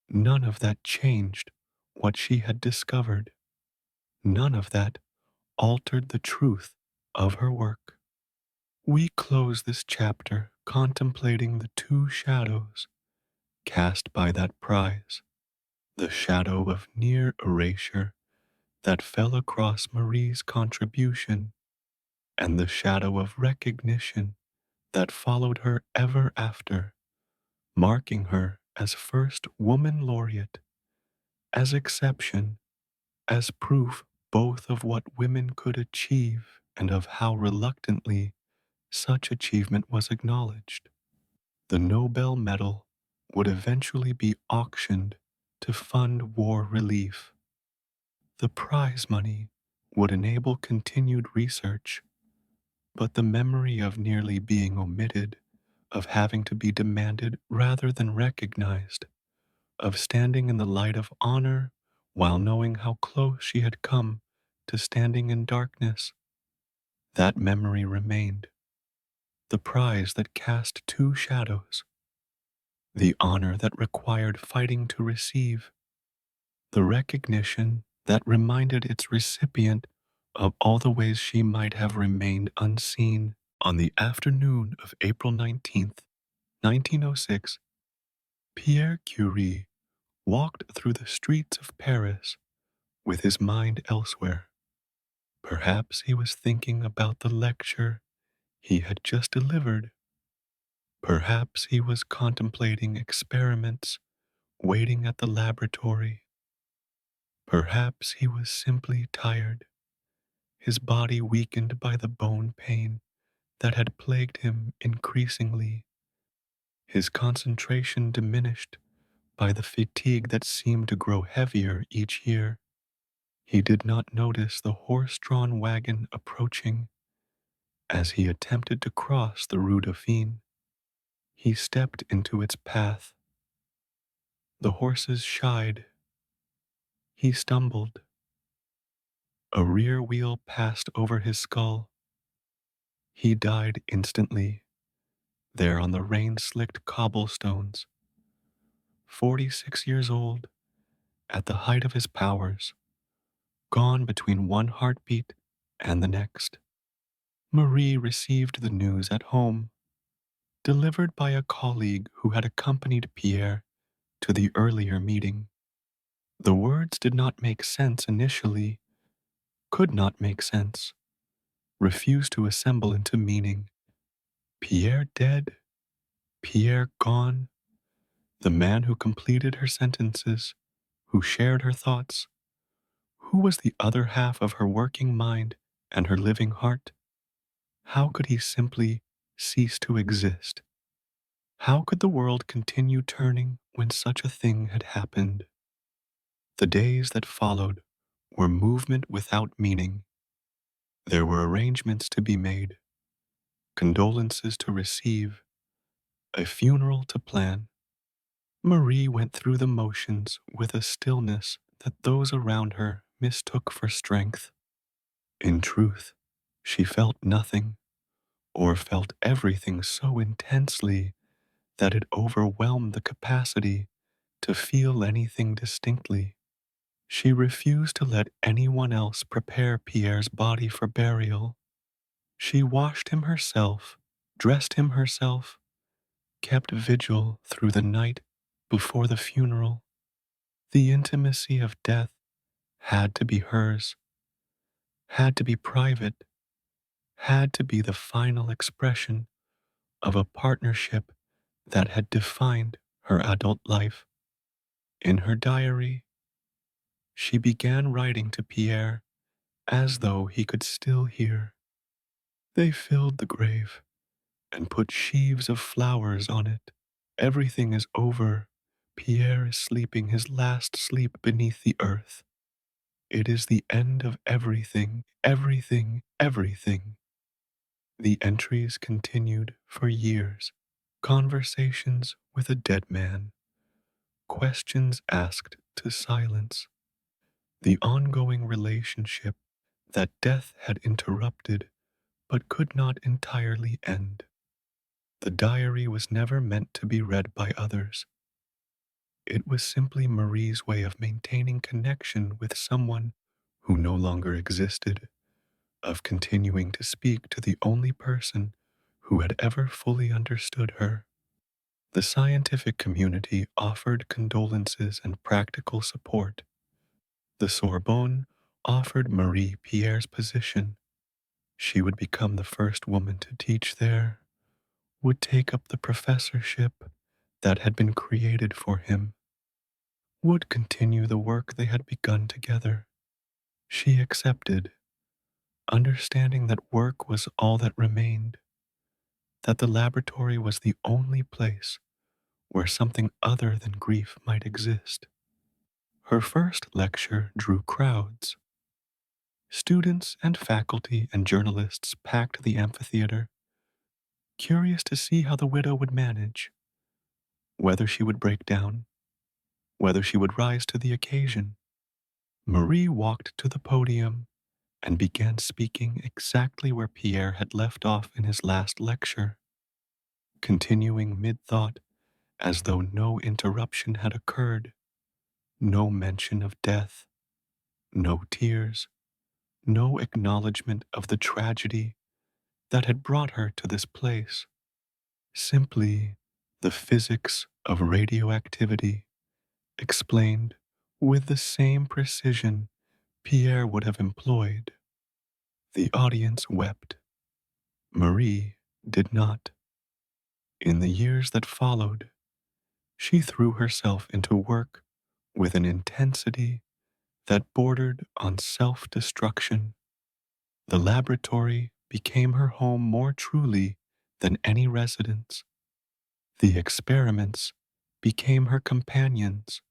None of that changed what she had discovered. None of that altered the truth of her work. We close this chapter contemplating the two shadows cast by that prize, the shadow of near erasure that fell across Marie's contribution, and the shadow of recognition that followed her ever after, marking her as first woman laureate, as exception, as proof both of what women could achieve and of how reluctantly such achievement was acknowledged. The Nobel medal would eventually be auctioned to fund war relief. The prize money would enable continued research, but the memory of nearly being omitted, of having to be demanded rather than recognized, of standing in the light of honor while knowing how close she had come to standing in darkness, that memory remained. The prize that cast two shadows, the honor that required fighting to receive, the recognition that reminded its recipient of all the ways she might have remained unseen. On the afternoon of April 19th, 1906, Pierre Curie walked through the streets of Paris with his mind elsewhere. Perhaps he was thinking about the lecture he had just delivered. Perhaps he was contemplating experiments waiting at the laboratory. Perhaps he was simply tired, his body weakened by the bone pain that had plagued him increasingly, his concentration diminished by the fatigue that seemed to grow heavier each year. He did not notice the horse-drawn wagon approaching as he attempted to cross the Rue Dauphine. He stepped into its path. The horses shied. He stumbled. A rear wheel passed over his skull. He died instantly, there on the rain-slicked cobblestones. 46 years old, at the height of his powers, gone between one heartbeat and the next. Marie received the news at home, delivered by a colleague who had accompanied Pierre to the earlier meeting. The words did not make sense initially, could not make sense, refused to assemble into meaning. Pierre dead? Pierre gone? The man who completed her sentences, who shared her thoughts, who was the other half of her working mind and her living heart? How could he simply cease to exist? How could the world continue turning when such a thing had happened? The days that followed were movement without meaning. There were arrangements to be made, condolences to receive, a funeral to plan. Marie went through the motions with a stillness that those around her mistook for strength. In truth, she felt nothing, or felt everything so intensely that it overwhelmed the capacity to feel anything distinctly. She refused to let anyone else prepare Pierre's body for burial. She washed him herself, dressed him herself, kept vigil through the night Before the funeral, the intimacy of death had to be hers, had to be private, had to be the final expression of a partnership that had defined her adult life. In her diary, she began writing to Pierre as though he could still hear. They filled the grave and put sheaves of flowers on it. Everything is over. Pierre is sleeping his last sleep beneath the earth. It is the end of everything, everything, everything. The entries continued for years. Conversations with a dead man. Questions asked to silence. The ongoing relationship that death had interrupted but could not entirely end. The diary was never meant to be read by others. It was simply Marie's way of maintaining connection with someone who no longer existed, of continuing to speak to the only person who had ever fully understood her. The scientific community offered condolences and practical support. The Sorbonne offered Marie Pierre's position. She would become the first woman to teach there, would take up the professorship that had been created for him, would continue the work they had begun together. She accepted, understanding that work was all that remained, that the laboratory was the only place where something other than grief might exist. Her first lecture drew crowds. Students and faculty and journalists packed the amphitheater, curious to see how the widow would manage, whether she would break down, whether she would rise to the occasion. Marie walked to the podium and began speaking exactly where Pierre had left off in his last lecture, continuing mid-thought as though no interruption had occurred, no mention of death, no tears, no acknowledgement of the tragedy that had brought her to this place. Simply the physics of radioactivity, explained with the same precision Pierre would have employed. The audience wept. Marie did not. In the years that followed, she threw herself into work with an intensity that bordered on self-destruction. The laboratory became her home more truly than any residence. The experiments became her companions.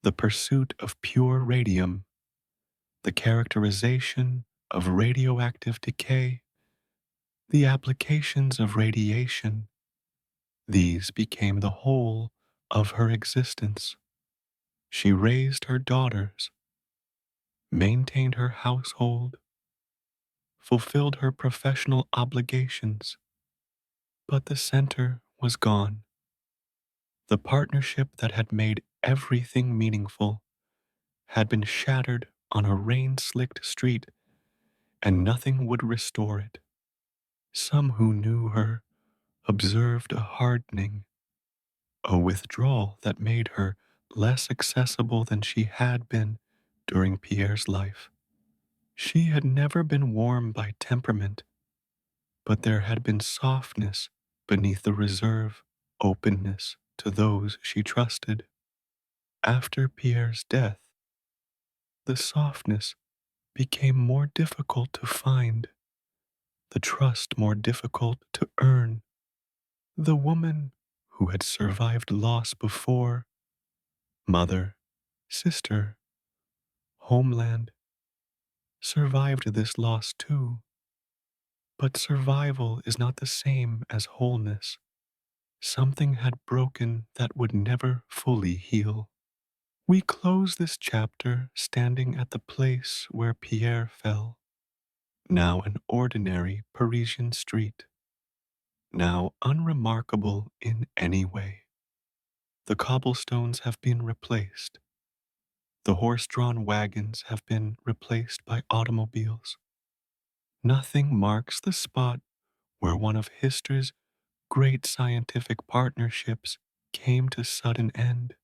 The pursuit of pure radium, the characterization of radioactive decay, the applications of radiation, these became the whole of her existence. She raised her daughters, maintained her household, fulfilled her professional obligations, but the center was gone. The partnership that had made everything meaningful had been shattered on a rain-slicked street, and nothing would restore it. Some who knew her observed a hardening, a withdrawal that made her less accessible than she had been during Pierre's life. She had never been warm by temperament, but there had been softness beneath the reserve, openness to those she trusted. After Pierre's death, the softness became more difficult to find, the trust more difficult to earn. The woman who had survived loss before, mother, sister, homeland, survived this loss too. But survival is not the same as wholeness. Something had broken that would never fully heal. We close this chapter standing at the place where Pierre fell, now an ordinary Parisian street, now unremarkable in any way. The cobblestones have been replaced. The horse-drawn wagons have been replaced by automobiles. Nothing marks the spot where one of history's great scientific partnerships came to sudden end,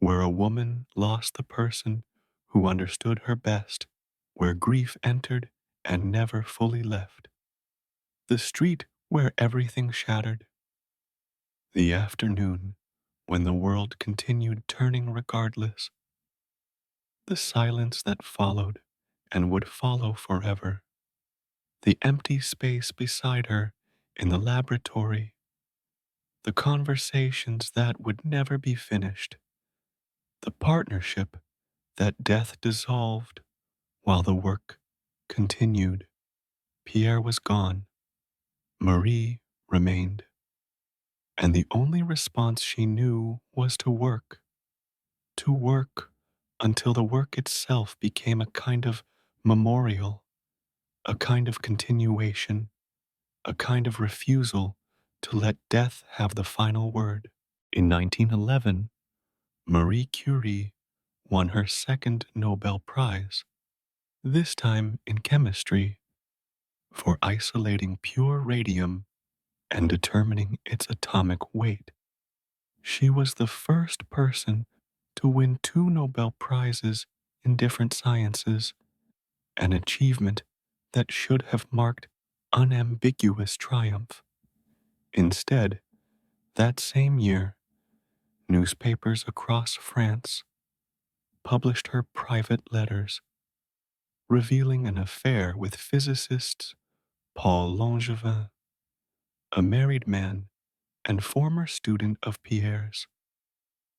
where a woman lost the person who understood her best, where grief entered and never fully left, the street where everything shattered, the afternoon when the world continued turning regardless, the silence that followed and would follow forever, the empty space beside her in the laboratory, the conversations that would never be finished, the partnership that death dissolved while the work continued. Pierre was gone. Marie remained. And the only response she knew was to work until the work itself became a kind of memorial, a kind of continuation, a kind of refusal to let death have the final word. In 1911, Marie Curie won her second Nobel Prize, this time in chemistry, for isolating pure radium and determining its atomic weight. She was the first person to win two Nobel Prizes in different sciences, an achievement that should have marked unambiguous triumph. Instead, that same year, newspapers across France published her private letters, revealing an affair with physicist Paul Langevin, a married man and former student of Pierre's.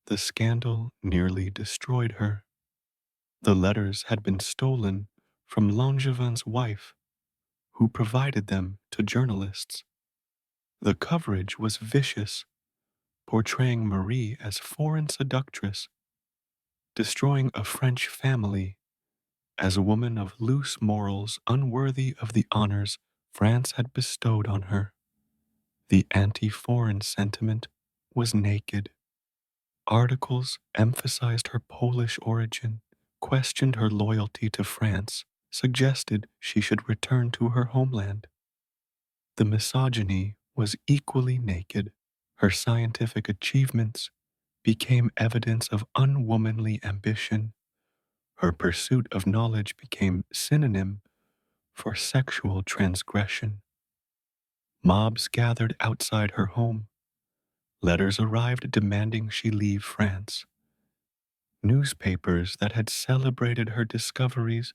The scandal nearly destroyed her. The letters had been stolen from Langevin's wife, who provided them to journalists. The coverage was vicious, portraying Marie as foreign seductress, destroying a French family as a woman of loose morals unworthy of the honors France had bestowed on her. The anti-foreign sentiment was naked. Articles emphasized her Polish origin, questioned her loyalty to France, suggested she should return to her homeland. The misogyny was equally naked. Her scientific achievements became evidence of unwomanly ambition. Her pursuit of knowledge became synonym for sexual transgression. Mobs gathered outside her home. Letters arrived demanding she leave France. Newspapers that had celebrated her discoveries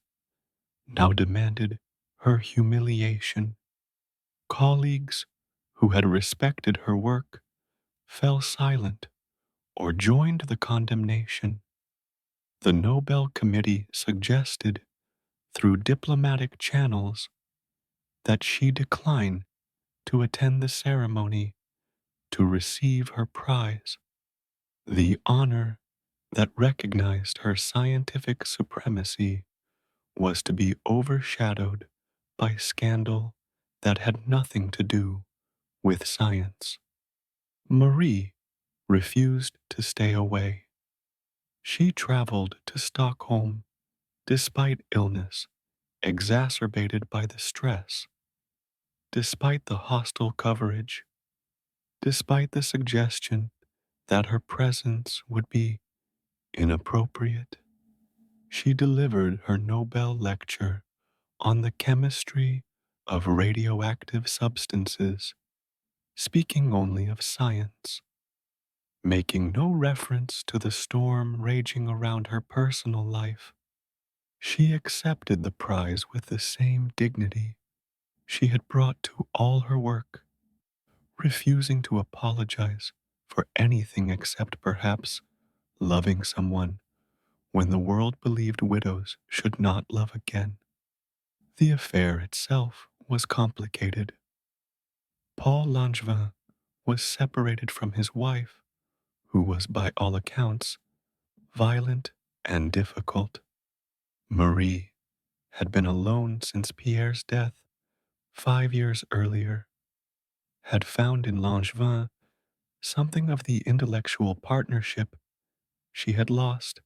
now demanded her humiliation. Colleagues who had respected her work fell silent or joined the condemnation. The Nobel Committee suggested, through diplomatic channels, that she decline to attend the ceremony to receive her prize, the honor that recognized her scientific supremacy was to be overshadowed by scandal that had nothing to do with science. Marie refused to stay away. She traveled to Stockholm despite illness, exacerbated by the stress, despite the hostile coverage, despite the suggestion that her presence would be inappropriate. She delivered her Nobel lecture on the chemistry of radioactive substances, speaking only of science, making no reference to the storm raging around her personal life. She accepted the prize with the same dignity she had brought to all her work, refusing to apologize for anything except perhaps loving someone when the world believed widows should not love again. The affair itself was complicated. Paul Langevin was separated from his wife, who was by all accounts violent and difficult. Marie had been alone since Pierre's death 5 years earlier, had found in Langevin something of the intellectual partnership she had lost,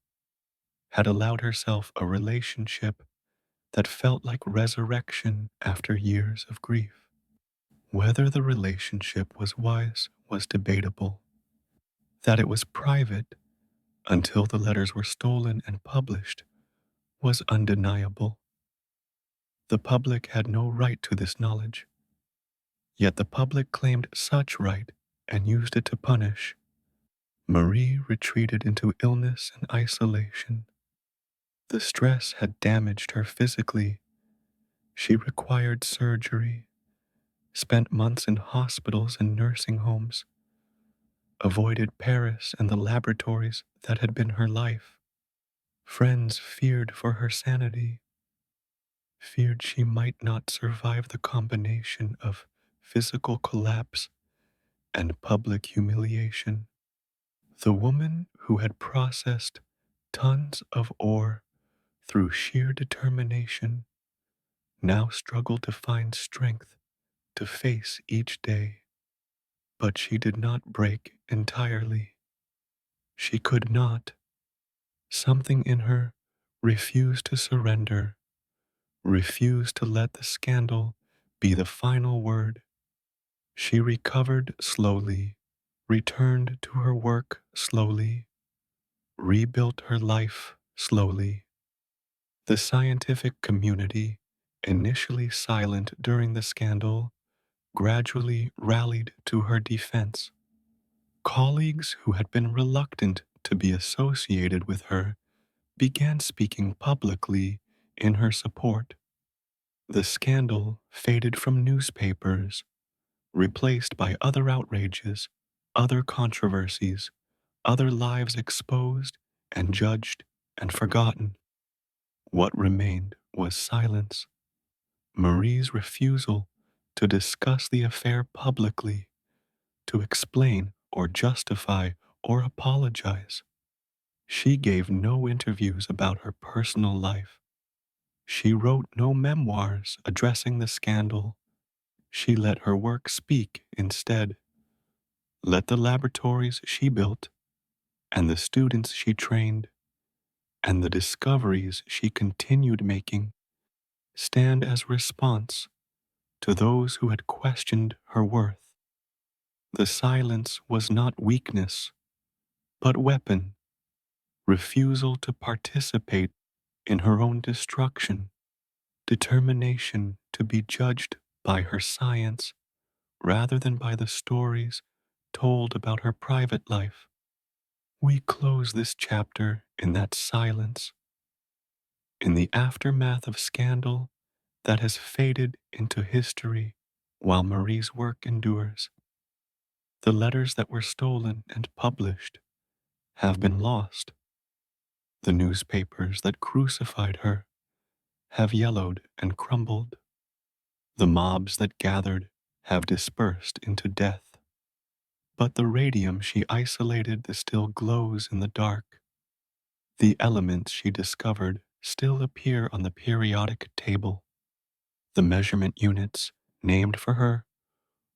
had allowed herself a relationship that felt like resurrection after years of grief. Whether the relationship was wise was debatable. That it was private until the letters were stolen and published was undeniable. The public had no right to this knowledge, yet the public claimed such right and used it to punish. Marie retreated into illness and isolation. The stress had damaged her physically. She required surgery, spent months in hospitals and nursing homes, avoided Paris and the laboratories that had been her life. Friends feared for her sanity, feared she might not survive the combination of physical collapse and public humiliation. The woman who had processed tons of ore through sheer determination now struggled to find strength to face each day. But she did not break entirely. She could not. Something in her refused to surrender, refused to let the scandal be the final word. She recovered slowly, returned to her work slowly, rebuilt her life slowly. The scientific community, initially silent during the scandal, gradually rallied to her defense. Colleagues who had been reluctant to be associated with her began speaking publicly in her support. The scandal faded from newspapers, replaced by other outrages, other controversies, other lives exposed and judged and forgotten. What remained was silence. Marie's refusal to discuss the affair publicly, to explain or justify or apologize. She gave no interviews about her personal life. She wrote no memoirs addressing the scandal. She let her work speak instead. Let the laboratories she built, and the students she trained, and the discoveries she continued making stand as response to those who had questioned her worth. The silence was not weakness, but weapon, refusal to participate in her own destruction, determination to be judged by her science rather than by the stories told about her private life. We close this chapter in that silence, in the aftermath of scandal that has faded into history while Marie's work endures. The letters that were stolen and published have been lost. The newspapers that crucified her have yellowed and crumbled. The mobs that gathered have dispersed into death. But the radium she isolated still glows in the dark. The elements she discovered still appear on the periodic table. The measurement units named for her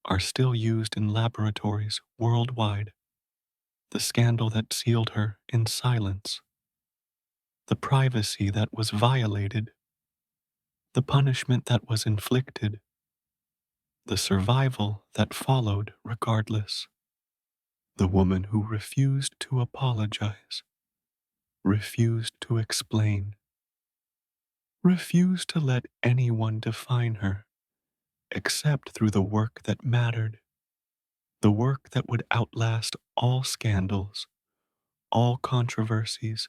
are still used in laboratories worldwide. The scandal that sealed her in silence, the privacy that was violated, the punishment that was inflicted, the survival that followed regardless, the woman who refused to apologize, refused to explain, refused to let anyone define her except through the work that mattered, the work that would outlast all scandals, all controversies,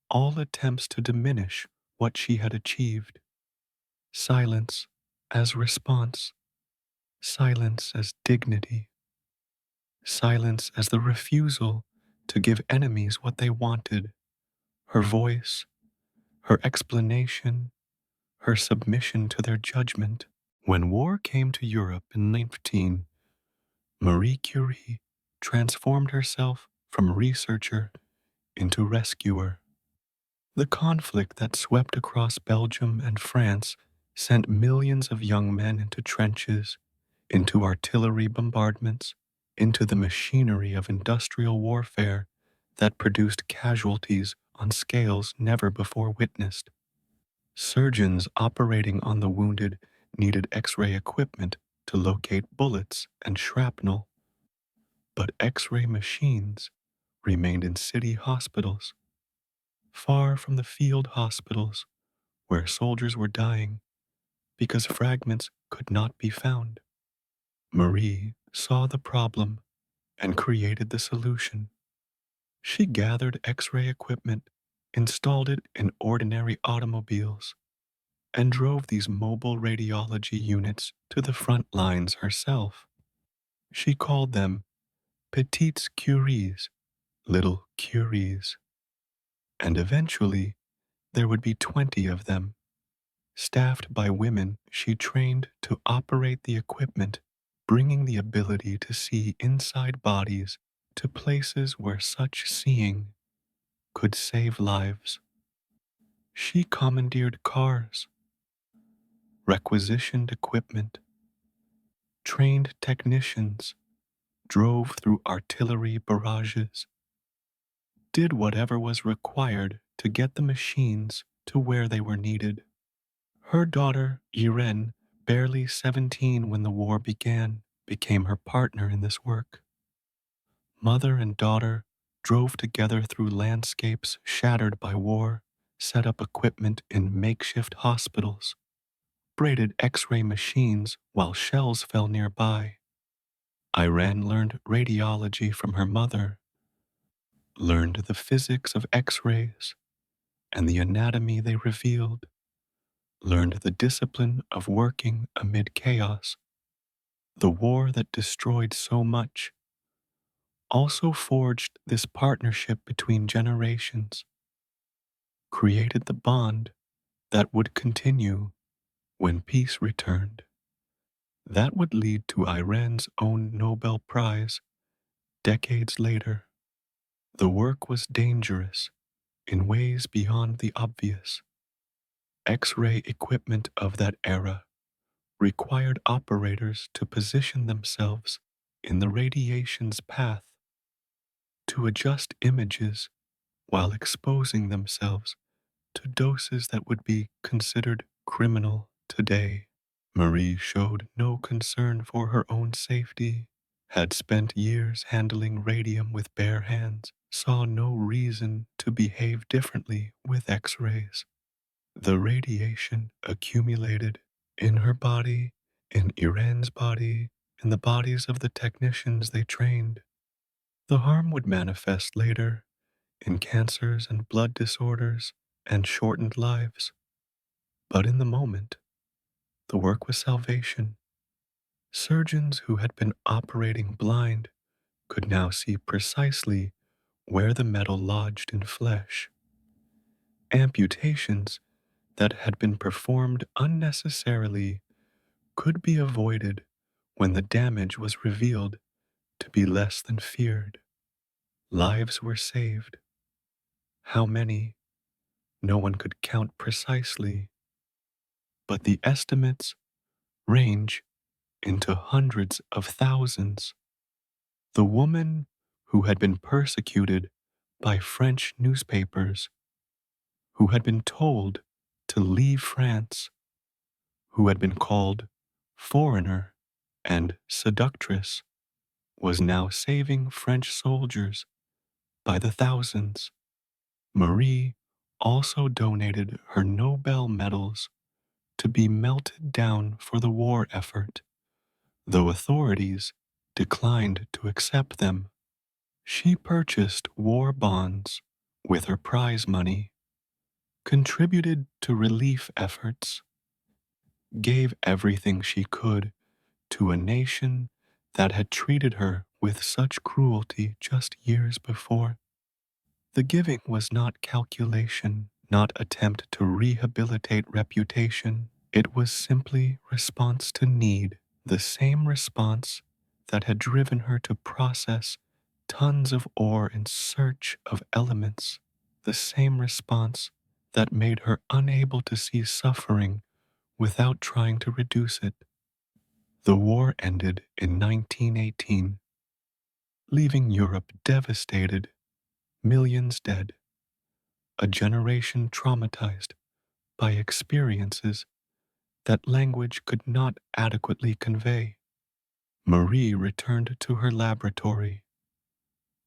all attempts to diminish what she had achieved. Silence as response, silence as dignity, silence as the refusal to give enemies what they wanted, her voice, her explanation, her submission to their judgment. When war came to Europe in 19, Marie Curie transformed herself from researcher into rescuer. The conflict that swept across Belgium and France sent millions of young men into trenches, into artillery bombardments, into the machinery of industrial warfare that produced casualties on scales never before witnessed. Surgeons operating on the wounded needed X-ray equipment to locate bullets and shrapnel, but X-ray machines remained in city hospitals, far from the field hospitals where soldiers were dying because fragments could not be found. Marie saw the problem and created the solution. She gathered X ray equipment, installed it in ordinary automobiles, and drove these mobile radiology units to the front lines herself. She called them Petites Curies, little Curies, and eventually there would be 20 of them, staffed by women she trained to operate the equipment, bringing the ability to see inside bodies to places where such seeing could save lives. She commandeered cars, requisitioned equipment, trained technicians, drove through artillery barrages, did whatever was required to get the machines to where they were needed. Her daughter, Irene, barely 17 when the war began, became her partner in this work. Mother and daughter drove together through landscapes shattered by war, set up equipment in makeshift hospitals, braided X-ray machines while shells fell nearby. Irene learned radiology from her mother, learned the physics of X-rays and the anatomy they revealed, learned the discipline of working amid chaos. The war that destroyed so much also forged this partnership between generations, created the bond that would continue when peace returned. That would lead to Irene's own Nobel Prize decades later. The work was dangerous in ways beyond the obvious. X-ray equipment of that era required operators to position themselves in the radiation's path, to adjust images while exposing themselves to doses that would be considered criminal today. Marie showed no concern for her own safety, had spent years handling radium with bare hands, saw no reason to behave differently with X-rays. The radiation accumulated in her body, in Irene's body, in the bodies of the technicians they trained. The harm would manifest later in cancers and blood disorders and shortened lives. But in the moment, the work was salvation. Surgeons who had been operating blind could now see precisely where the metal lodged in flesh. Amputations that had been performed unnecessarily could be avoided when the damage was revealed to be less than feared. Lives were saved. How many? No one could count precisely, but the estimates range into hundreds of thousands. The woman who had been persecuted by French newspapers, who had been told to leave France, who had been called foreigner and seductress, was now saving French soldiers by the thousands. Marie also donated her Nobel medals to be melted down for the war effort, though authorities declined to accept them. She purchased war bonds with her prize money, contributed to relief efforts, gave everything she could to a nation that had treated her with such cruelty just years before. The giving was not calculation, not attempt to rehabilitate reputation. It was simply response to need, the same response that had driven her to process tons of ore in search of elements, the same response that made her unable to see suffering without trying to reduce it. The war ended in 1918, leaving Europe devastated, millions dead, a generation traumatized by experiences that language could not adequately convey. Marie returned to her laboratory,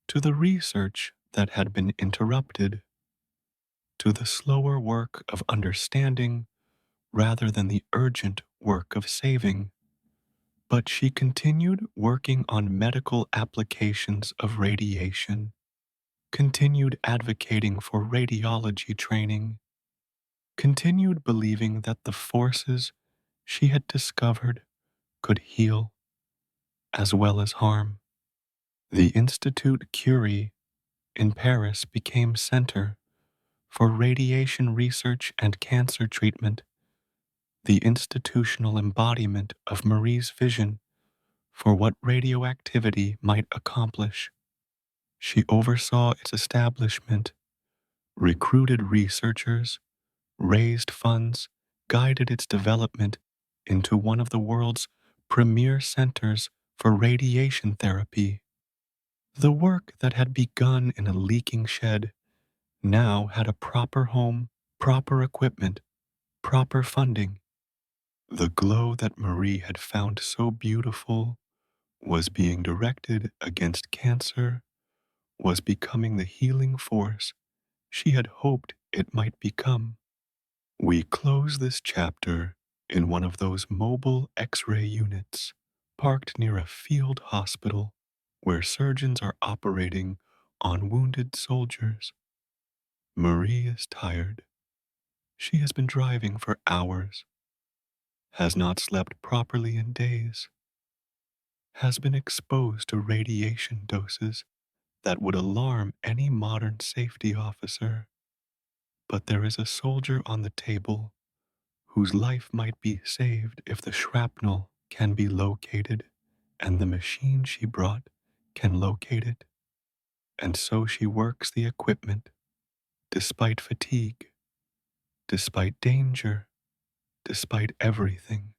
to the research that had been interrupted, to the slower work of understanding rather than the urgent work of saving. But she continued working on medical applications of radiation, continued advocating for radiology training, continued believing that the forces she had discovered could heal as well as harm. The Institute Curie in Paris became center for radiation research and cancer treatment, the institutional embodiment of Marie's vision for what radioactivity might accomplish. She oversaw its establishment, recruited researchers, raised funds, guided its development into one of the world's premier centers for radiation therapy. The work that had begun in a leaking shed now had a proper home, proper equipment, proper funding. The glow that Marie had found so beautiful was being directed against cancer, was becoming the healing force she had hoped it might become. We close this chapter in one of those mobile X-ray units parked near a field hospital where surgeons are operating on wounded soldiers. Marie is tired. She has been driving for hours, has not slept properly in days, has been exposed to radiation doses that would alarm any modern safety officer. But there is a soldier on the table whose life might be saved if the shrapnel can be located and the machine she brought can locate it. And so she works the equipment, despite fatigue, despite danger, despite everything,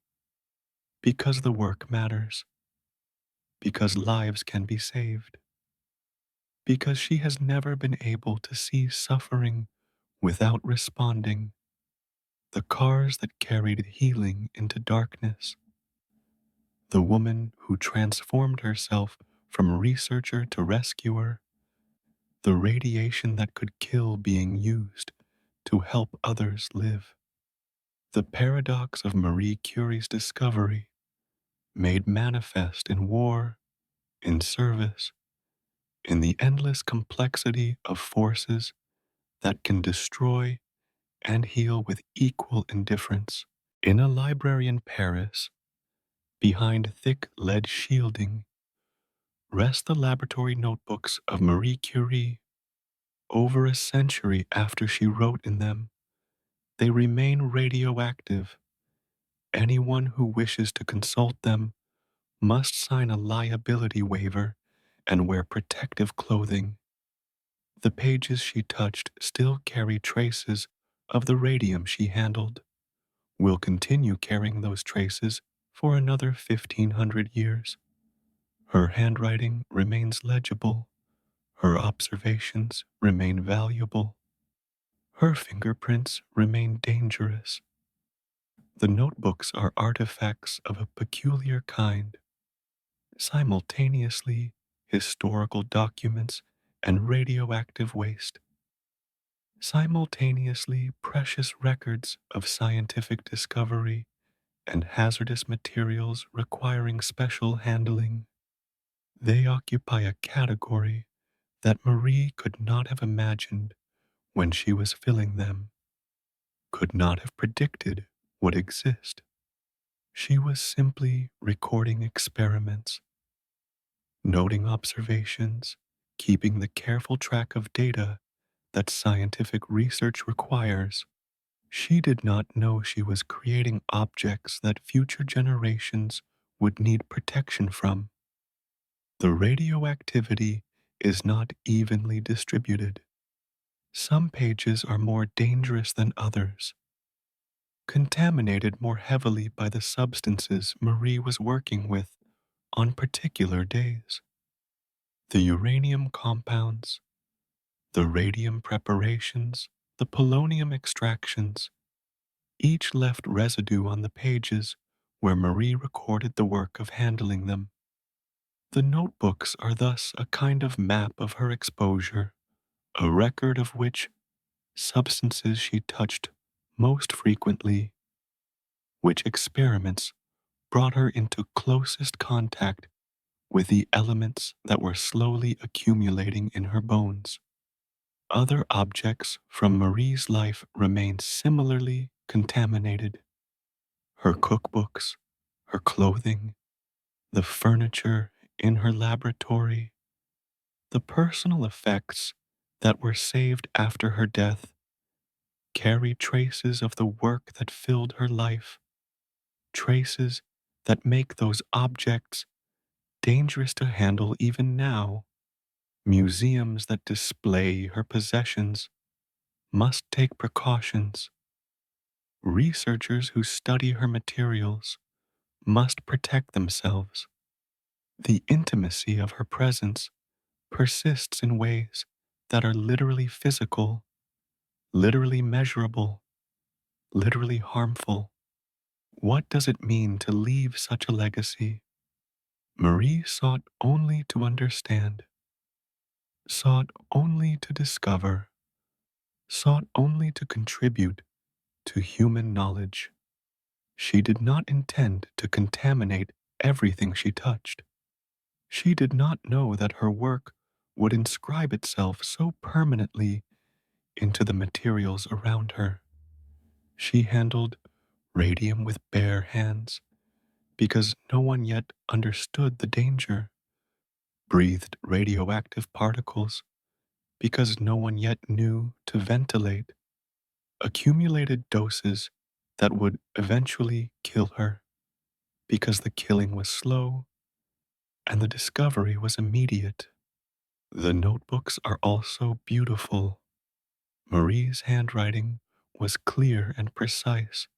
because the work matters, because lives can be saved, because she has never been able to see suffering without responding, the cars that carried healing into darkness, the woman who transformed herself from researcher to rescuer, the radiation that could kill being used to help others live. The paradox of Marie Curie's discovery, made manifest in war, in service, in the endless complexity of forces that can destroy and heal with equal indifference. In a library in Paris, behind thick lead shielding, rest the laboratory notebooks of Marie Curie. Over a century after she wrote in them, they remain radioactive. Anyone who wishes to consult them must sign a liability waiver and wear protective clothing. The pages she touched still carry traces of the radium she handled. Will continue carrying those traces for another 1,500 years. Her handwriting remains legible. Her observations remain valuable. Her fingerprints remain dangerous. The notebooks are artifacts of a peculiar kind, simultaneously historical documents and radioactive waste, simultaneously precious records of scientific discovery and hazardous materials requiring special handling. They occupy a category that Marie could not have imagined when she was filling them, could not have predicted would exist. She was simply recording experiments, noting observations, keeping the careful track of data that scientific research requires. She did not know she was creating objects that future generations would need protection from. The radioactivity is not evenly distributed. Some pages are more dangerous than others, contaminated more heavily by the substances Marie was working with on particular days. The uranium compounds, the radium preparations, the polonium extractions, each left residue on the pages where Marie recorded the work of handling them. The notebooks are thus a kind of map of her exposure, a record of which substances she touched most frequently, which experiments brought her into closest contact with the elements that were slowly accumulating in her bones. Other objects from Marie's life remain similarly contaminated. Her cookbooks, her clothing, the furniture in her laboratory, the personal effects that were saved after her death carry traces of the work that filled her life, traces that make those objects dangerous to handle even now. Museums that display her possessions must take precautions. Researchers who study her materials must protect themselves. The intimacy of her presence persists in ways that are literally physical, literally measurable, literally harmful. What does it mean to leave such a legacy? Marie sought only to understand, sought only to discover, sought only to contribute to human knowledge. She did not intend to contaminate everything she touched. She did not know that her work would inscribe itself so permanently into the materials around her. She handled radium with bare hands because no one yet understood the danger, breathed radioactive particles because no one yet knew to ventilate, accumulated doses that would eventually kill her because the killing was slow and the discovery was immediate. The notebooks are also beautiful. Marie's handwriting was clear and precise,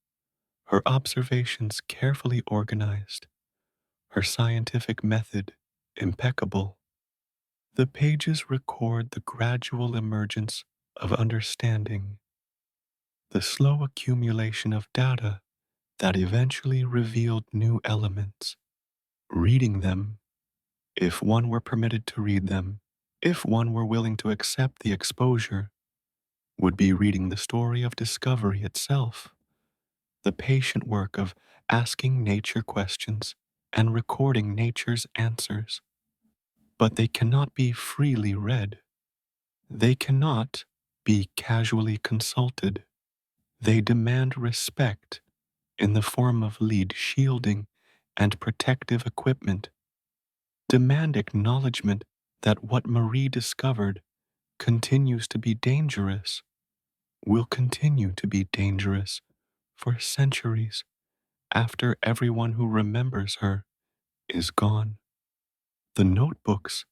her observations carefully organized, her scientific method impeccable. The pages record the gradual emergence of understanding, the slow accumulation of data that eventually revealed new elements. Reading them, if one were permitted to read them, if one were willing to accept the exposure, would be reading the story of discovery itself, the patient work of asking nature questions and recording nature's answers. But they cannot be freely read. They cannot be casually consulted. They demand respect in the form of lead shielding and protective equipment, demand acknowledgement that what Marie discovered continues to be dangerous, will continue to be dangerous for centuries after everyone who remembers her is gone. The notebooks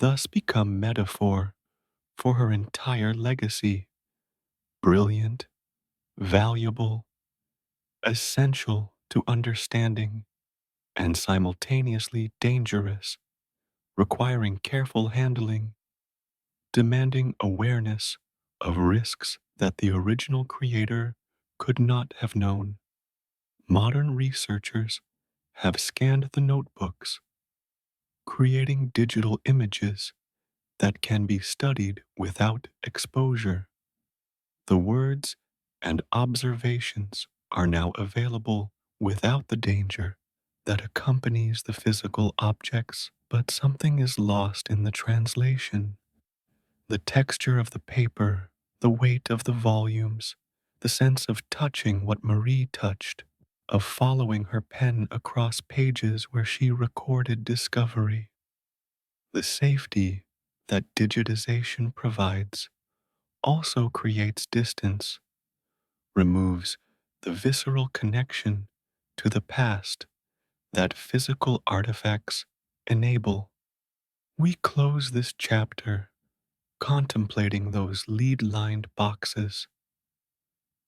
thus become metaphor for her entire legacy, brilliant, valuable, essential to understanding, and simultaneously dangerous, requiring careful handling, demanding awareness of risks that the original creator could not have known. Modern researchers have scanned the notebooks, creating digital images that can be studied without exposure. The words and observations are now available without the danger that accompanies the physical objects, but something is lost in the translation. The texture of the paper, the weight of the volumes, the sense of touching what Marie touched, of following her pen across pages where she recorded discovery. The safety that digitization provides also creates distance, removes the visceral connection to the past that physical artifacts enable. We close this chapter contemplating those lead lined boxes,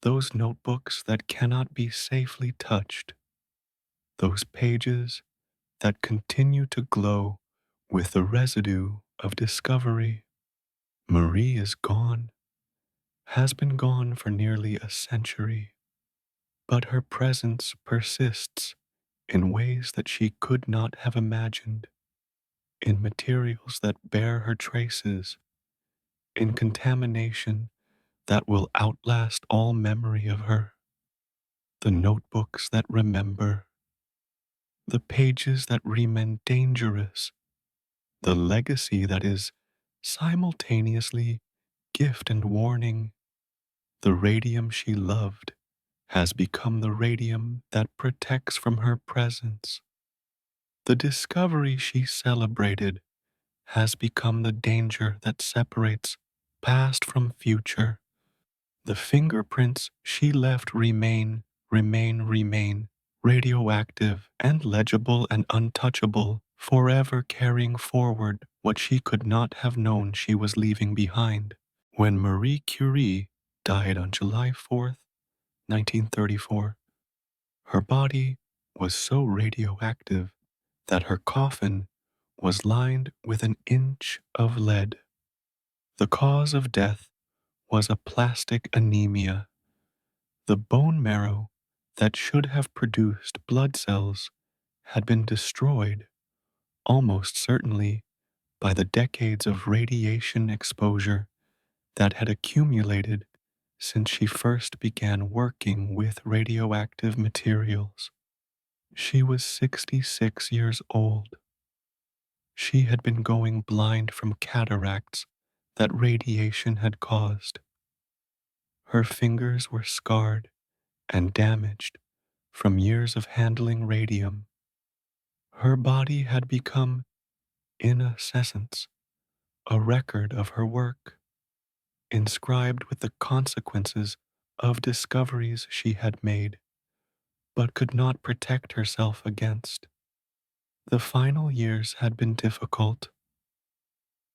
those notebooks that cannot be safely touched, those pages that continue to glow with the residue of discovery. Marie is gone, has been gone for nearly a century, but her presence persists in ways that she could not have imagined. in materials that bear her traces, in contamination that will outlast all memory of her, the notebooks that remember, the pages that remain dangerous, the legacy that is simultaneously gift and warning. The radium she loved has become the radium that protects from her presence. The discovery she celebrated has become the danger that separates past from future. The fingerprints she left remain radioactive and legible and untouchable, forever carrying forward what she could not have known she was leaving behind. When Marie Curie died on July 4th, 1934, her body was so radioactive that her coffin was lined with an inch of lead. The cause of death was aplastic anemia. The bone marrow that should have produced blood cells had been destroyed, almost certainly by the decades of radiation exposure that had accumulated since she first began working with radioactive materials. She was 66 years old. She had been going blind from cataracts that radiation had caused. Her fingers were scarred and damaged from years of handling radium. Her body had become, in a essence, a record of her work, inscribed with the consequences of discoveries she had made, but could not protect herself against. The final years had been difficult.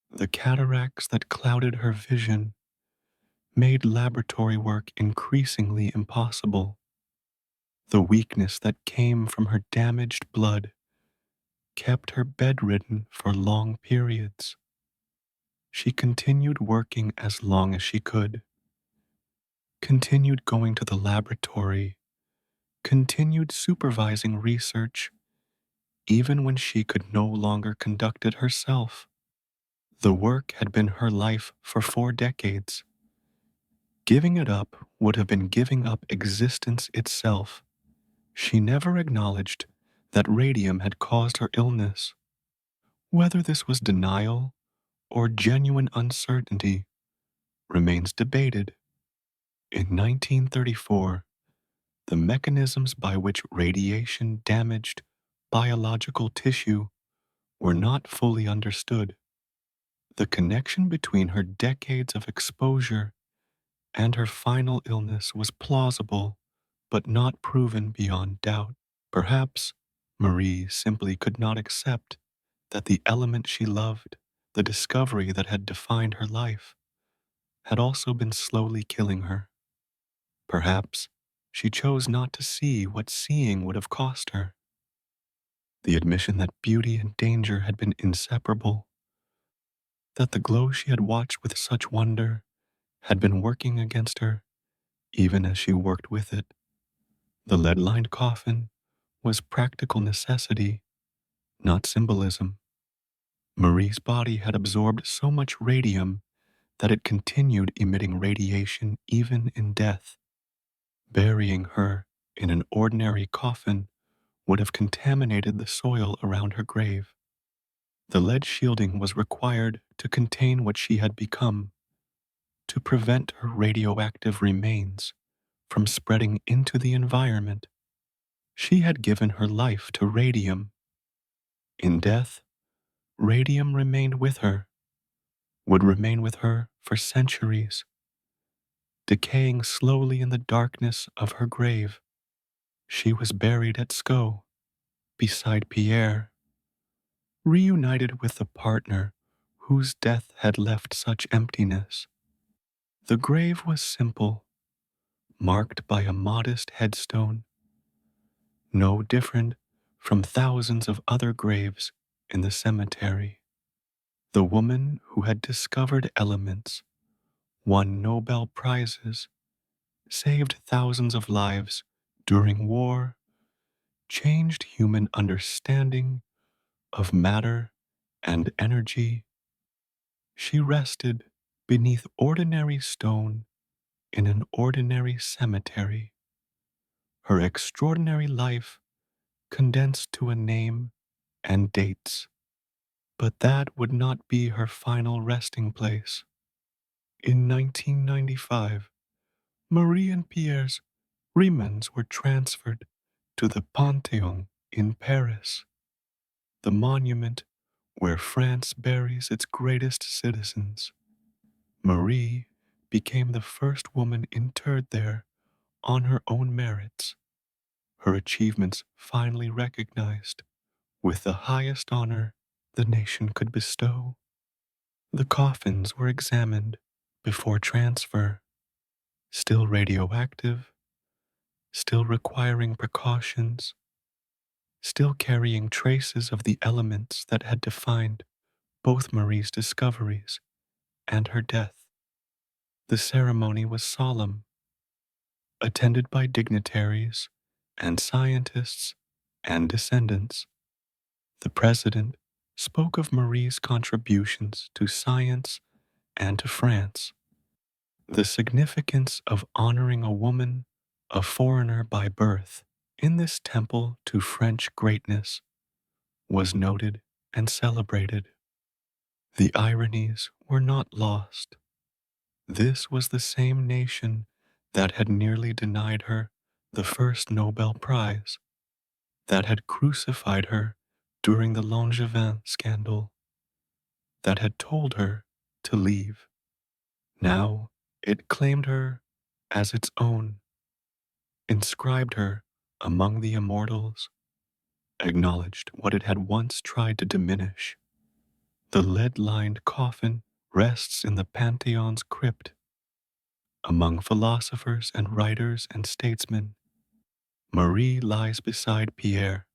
The cataracts that clouded her vision made laboratory work increasingly impossible. The weakness that came from her damaged blood kept her bedridden for long periods. She continued working as long as she could, continued going to the laboratory, continued supervising research, even when she could no longer conduct it herself. The work had been her life for 4 decades. Giving it up would have been giving up existence itself. She never acknowledged that radium had caused her illness. Whether this was denial or genuine uncertainty remains debated. In 1934, the mechanisms by which radiation damaged biological tissue were not fully understood. The connection between her decades of exposure and her final illness was plausible, but not proven beyond doubt. Perhaps Marie simply could not accept that the element she loved, the discovery that had defined her life, had also been slowly killing her. Perhaps she chose not to see what seeing would have cost her. The admission that beauty and danger had been inseparable, that the glow she had watched with such wonder had been working against her even as she worked with it. The lead-lined coffin was practical necessity, not symbolism. Marie's body had absorbed so much radium that it continued emitting radiation even in death. Burying her in an ordinary coffin would have contaminated the soil around her grave. The lead shielding was required to contain what she had become, to prevent her radioactive remains from spreading into the environment. She had given her life to radium. In death, radium remained with her, would remain with her for centuries, decaying slowly in the darkness of her grave. She was buried at Sceaux, beside Pierre, reunited with the partner whose death had left such emptiness. The grave was simple, marked by a modest headstone, no different from thousands of other graves in the cemetery. The woman who had discovered elements, won Nobel Prizes, saved thousands of lives during war, changed human understanding of matter and energy, she rested beneath ordinary stone in an ordinary cemetery, her extraordinary life condensed to a name and dates. But that would not be her final resting place. In 1995, Marie and Pierre's remains were transferred to the Panthéon in Paris, the monument where France buries its greatest citizens. Marie became the first woman interred there on her own merits, her achievements finally recognized with the highest honor the nation could bestow. The coffins were examined before transfer, still radioactive, still requiring precautions, still carrying traces of the elements that had defined both Marie's discoveries and her death. The ceremony was solemn, attended by dignitaries and scientists and descendants. The president spoke of Marie's contributions to science and to France, the significance of honoring a woman, a foreigner by birth, in this temple to French greatness was noted and celebrated. The ironies were not lost. This was the same nation that had nearly denied her the first Nobel Prize, that had crucified her during the Langevin scandal, that had told her to leave. Now it claimed her as its own, inscribed her among the immortals, acknowledged what it had once tried to diminish. The lead-lined coffin rests in the Pantheon's crypt. Among philosophers and writers and statesmen, Marie lies beside Pierre,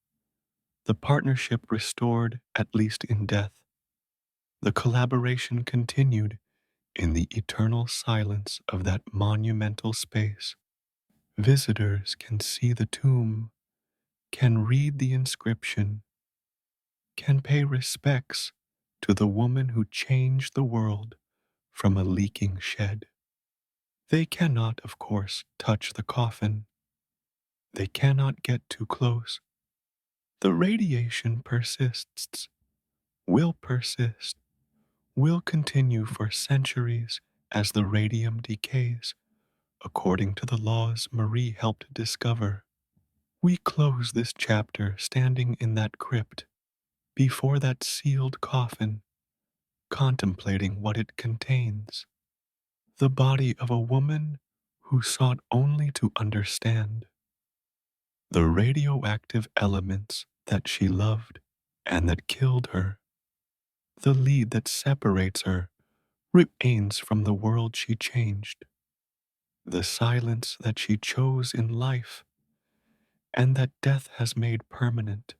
the partnership restored at least in death. The collaboration continued in the eternal silence of that monumental space. Visitors can see the tomb, can read the inscription, can pay respects to the woman who changed the world from a leaking shed. They cannot, of course, touch the coffin. They cannot get too close. The radiation persists, will persist, will continue for centuries as the radium decays, according to the laws Marie helped discover. We close this chapter standing in that crypt, before that sealed coffin, contemplating what it contains. The body of a woman who sought only to understand the radioactive elements that she loved and that killed her. The lead that separates her remains from the world she changed, the silence that she chose in life and that death has made permanent,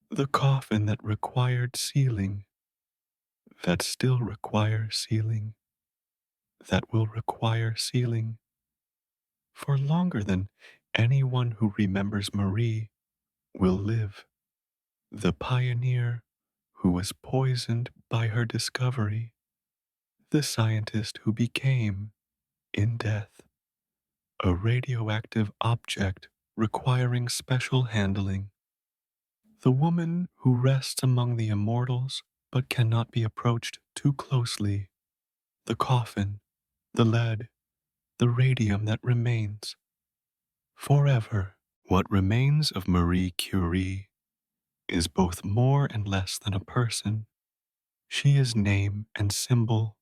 the coffin that required sealing, that still requires sealing, that will require sealing for longer than anyone who remembers Marie will live, the pioneer who was poisoned by her discovery, the scientist who became, in death, a radioactive object requiring special handling, the woman who rests among the immortals but cannot be approached too closely, the coffin, the lead, the radium that remains forever. What remains of Marie Curie is both more and less than a person. She is name and symbol,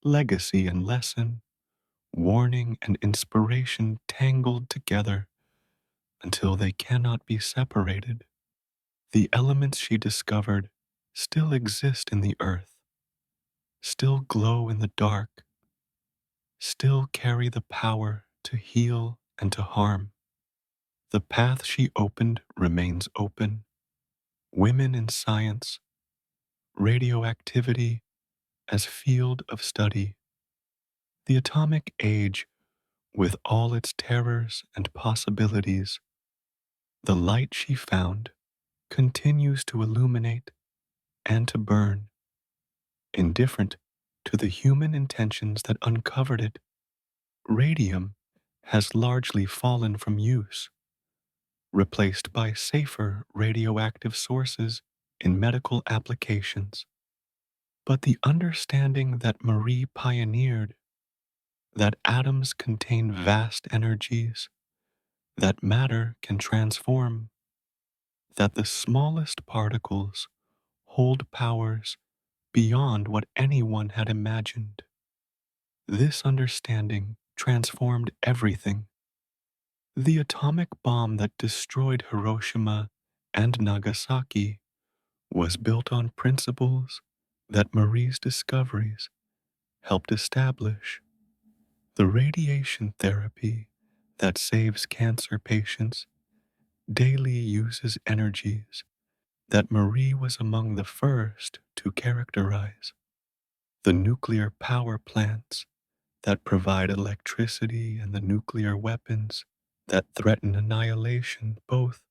legacy and lesson, warning and inspiration tangled together until they cannot be separated. The elements she discovered still exist in the earth, still glow in the dark, still carry the power to heal and to harm. The path she opened remains open. Women in science, radioactivity as field of study, the atomic age with all its terrors and possibilities. The light she found continues to illuminate and to burn, indifferent to the human intentions that uncovered it. Radium has largely fallen from use, replaced by safer radioactive sources in medical applications. But the understanding that Marie pioneered, that atoms contain vast energies, that matter can transform, that the smallest particles hold powers beyond what anyone had imagined. This understanding transformed everything. The atomic bomb that destroyed Hiroshima and Nagasaki was built on principles that Marie's discoveries helped establish. The radiation therapy that saves cancer patients daily uses energies that Marie was among the first to characterize. The nuclear power plants that provide electricity and the nuclear weapons that threaten annihilation both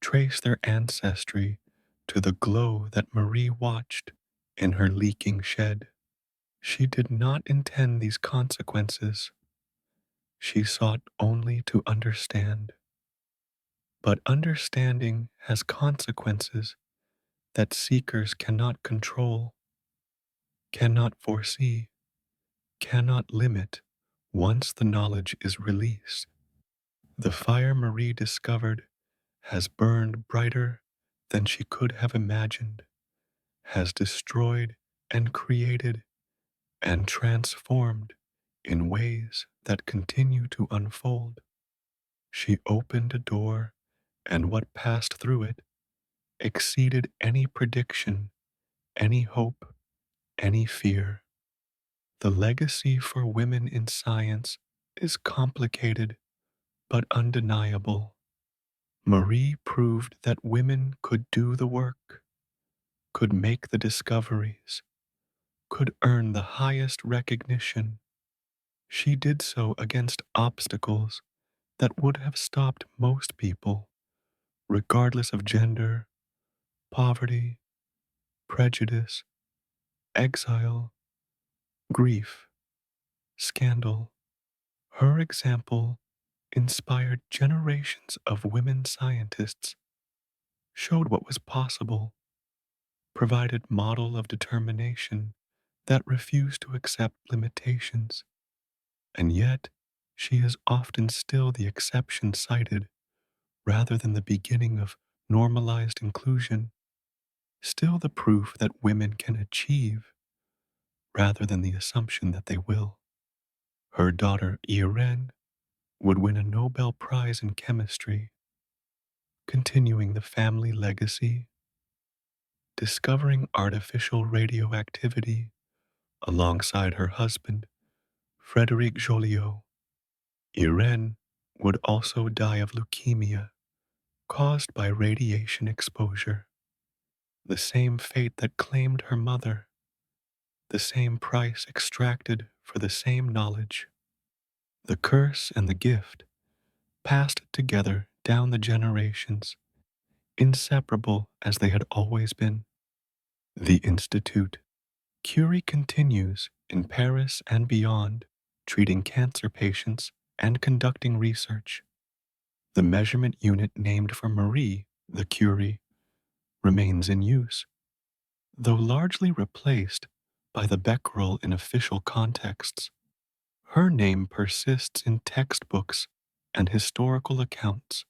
trace their ancestry to the glow that Marie watched in her leaking shed. She did not intend these consequences. She sought only to understand. But understanding has consequences that seekers cannot control, cannot foresee, cannot limit once the knowledge is released. The fire Marie discovered has burned brighter than she could have imagined, has destroyed and created and transformed in ways that continue to unfold. She opened a door, and what passed through it exceeded any prediction, any hope, any fear. The legacy for women in science is complicated but undeniable. Marie proved that women could do the work, could make the discoveries, could earn the highest recognition. She did so against obstacles that would have stopped most people, regardless of gender, poverty, prejudice, exile, grief, scandal. Her example inspired generations of women scientists, showed what was possible, provided model of determination that refused to accept limitations. And yet, she is often still the exception cited rather than the beginning of normalized inclusion, still the proof that women can achieve rather than the assumption that they will. Her daughter Irene would win a Nobel Prize in chemistry, continuing the family legacy, discovering artificial radioactivity alongside her husband, Frédéric Joliot. Irene would also die of leukemia caused by radiation exposure, the same fate that claimed her mother, the same price extracted for the same knowledge. The curse and the gift passed together down the generations, inseparable as they had always been. The Institute. Curie continues in Paris and beyond, treating cancer patients and conducting research. The measurement unit named for Marie, the Curie, remains in use, though largely replaced by the becquerel in official contexts. Her name persists in textbooks and historical accounts,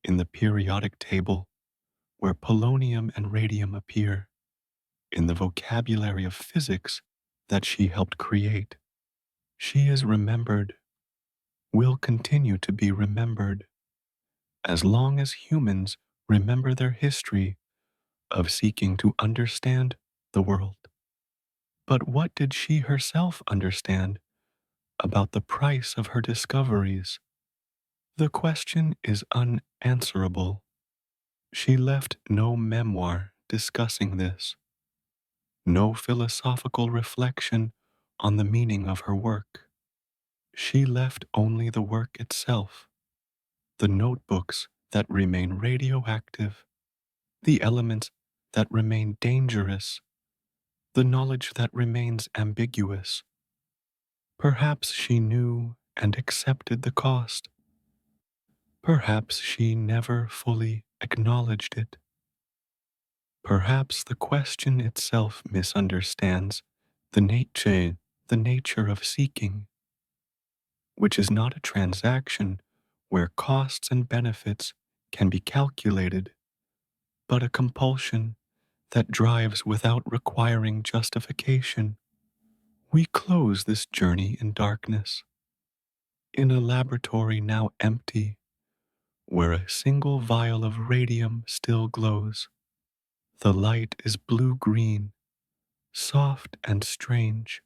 in the periodic table where polonium and radium appear, in the vocabulary of physics that she helped create. She is remembered, will continue to be remembered, as long as humans remember their history of seeking to understand the world. But what did she herself understand about the price of her discoveries? The question is unanswerable. She left no memoir discussing this, no philosophical reflection on the meaning of her work. She left only the work itself, the notebooks that remain radioactive, the elements that remain dangerous, the knowledge that remains ambiguous. Perhaps she knew and accepted the cost. Perhaps she never fully acknowledged it. Perhaps the question itself misunderstands the nature of seeking, which is not a transaction where costs and benefits can be calculated, but a compulsion that drives without requiring justification. We close this journey in darkness, in a laboratory now empty, where a single vial of radium still glows. The light is blue-green, soft and strange,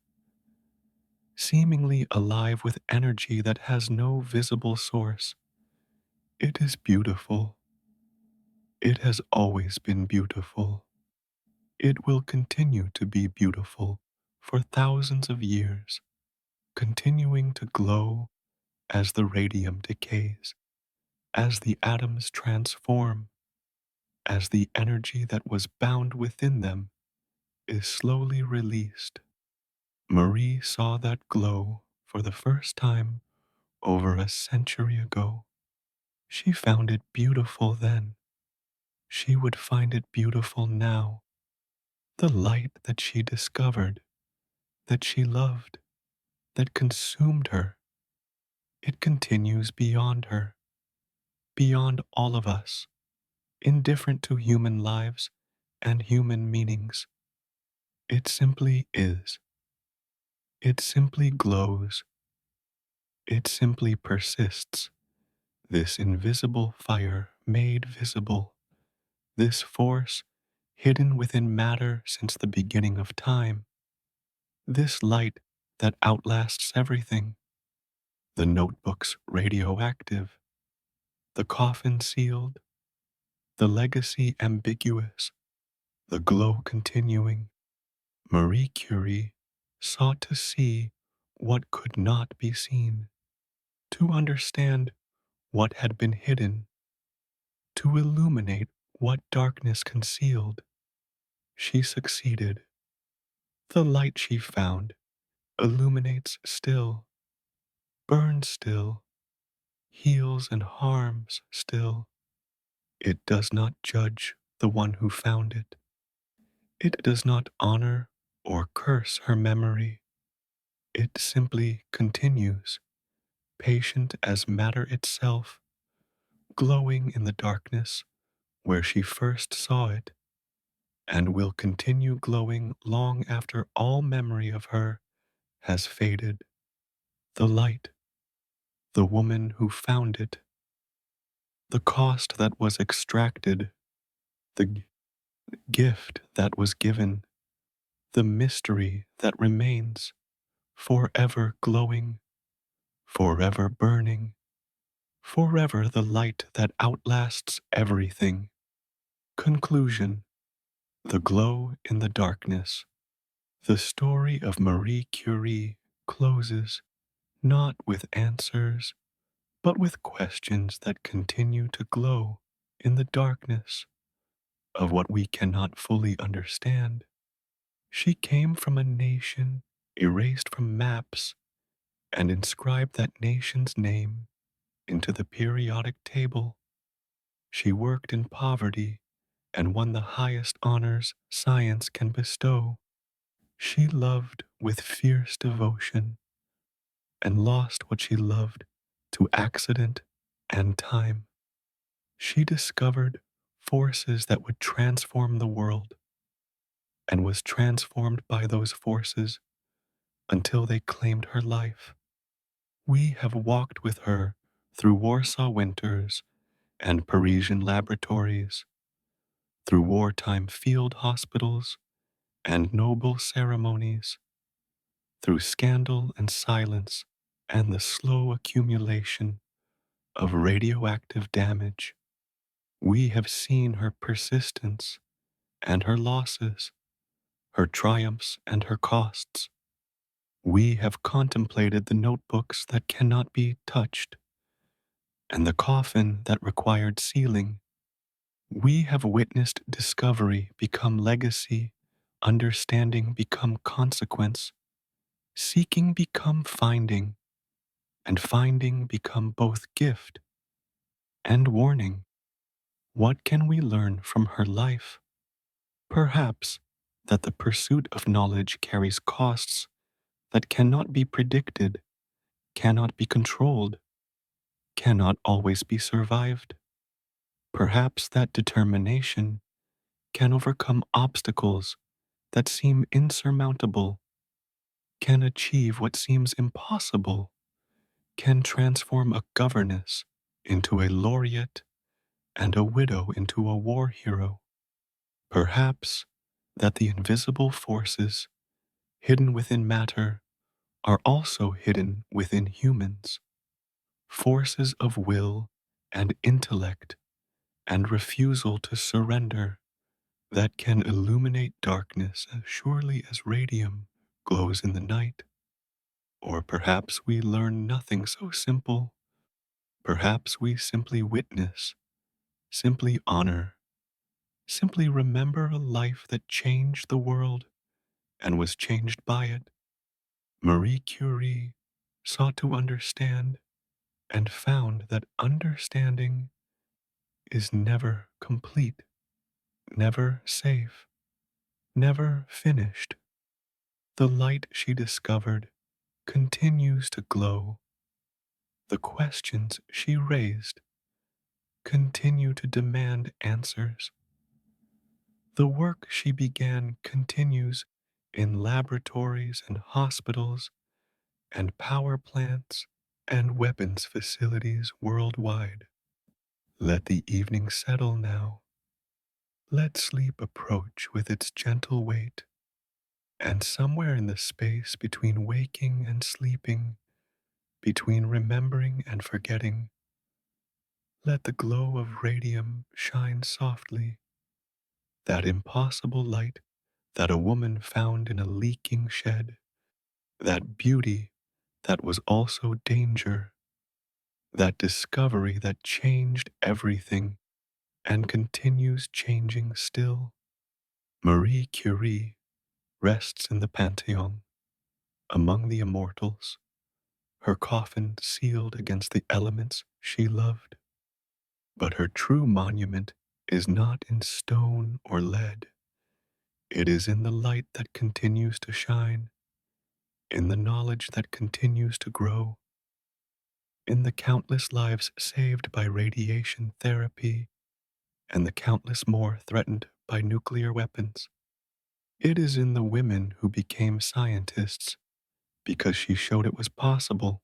seemingly alive with energy that has no visible source. It is beautiful. It has always been beautiful. It will continue to be beautiful for thousands of years, continuing to glow as the radium decays, as the atoms transform, as the energy that was bound within them is slowly released. Marie saw that glow for the first time over a century ago. She found it beautiful then. She would find it beautiful now. The light that she discovered, that she loved, that consumed her, it continues beyond her, beyond all of us, indifferent to human lives and human meanings. It simply is. It simply glows. It simply persists. This invisible fire made visible. This force hidden within matter since the beginning of time. This light that outlasts everything. The notebooks radioactive. The coffin sealed. The legacy ambiguous. The glow continuing. Marie Curie sought to see what could not be seen, to understand what had been hidden, to illuminate what darkness concealed. She succeeded. The light she found illuminates still, burns still, heals and harms still. It does not judge the one who found it. It does not honor or curse her memory. It simply continues, patient as matter itself, glowing in the darkness where she first saw it, and will continue glowing long after all memory of her has faded. The light, the woman who found it, the cost that was extracted, the gift that was given, the mystery that remains, forever glowing, forever burning, forever the light that outlasts everything. Conclusion: the glow in the darkness. The story of Marie Curie closes not with answers, but with questions that continue to glow in the darkness of what we cannot fully understand. She came from a nation erased from maps and inscribed that nation's name into the periodic table. She worked in poverty and won the highest honors science can bestow. She loved with fierce devotion and lost what she loved to accident and time. She discovered forces that would transform the world and was transformed by those forces until they claimed her life. We have walked with her through Warsaw winters and Parisian laboratories, through wartime field hospitals and noble ceremonies, through scandal and silence and the slow accumulation of radioactive damage. We have seen her persistence and her losses, her triumphs and her costs. We have contemplated the notebooks that cannot be touched and the coffin that required sealing. We have witnessed discovery become legacy, understanding become consequence, seeking become finding, and finding become both gift and warning. What can we learn from her life? Perhaps that the pursuit of knowledge carries costs that cannot be predicted, cannot be controlled, cannot always be survived. Perhaps that determination can overcome obstacles that seem insurmountable, can achieve what seems impossible, can transform a governess into a laureate and a widow into a war hero. Perhaps that the invisible forces hidden within matter are also hidden within humans, forces of will and intellect and refusal to surrender that can illuminate darkness as surely as radium glows in the night. Or perhaps we learn nothing so simple. Perhaps we simply witness, simply honor, simply remember a life that changed the world and was changed by it. Marie Curie sought to understand and found that understanding is never complete, never safe, never finished. The light she discovered continues to glow. The questions she raised continue to demand answers. The work she began continues in laboratories and hospitals and power plants and weapons facilities worldwide. Let the evening settle now. Let sleep approach with its gentle weight, and somewhere in the space between waking and sleeping, between remembering and forgetting, let the glow of radium shine softly, that impossible light that a woman found in a leaking shed, that beauty that was also danger, that discovery that changed everything and continues changing still. Marie Curie rests in the Pantheon among the immortals, her coffin sealed against the elements she loved. But her true monument is not in stone or lead. It is in the light that continues to shine, in the knowledge that continues to grow, in the countless lives saved by radiation therapy and the countless more threatened by nuclear weapons. It is in the women who became scientists because she showed it was possible,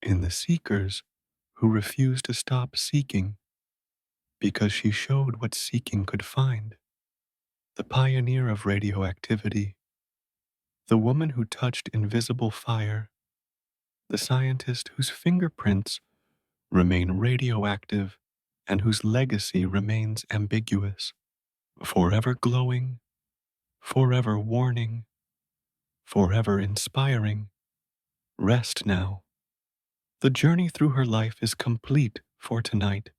in the seekers who refused to stop seeking because she showed what seeking could find, the pioneer of radioactivity, the woman who touched invisible fire, the scientist whose fingerprints remain radioactive and whose legacy remains ambiguous, forever glowing, forever warning, forever inspiring. Rest now. The journey through her life is complete for tonight.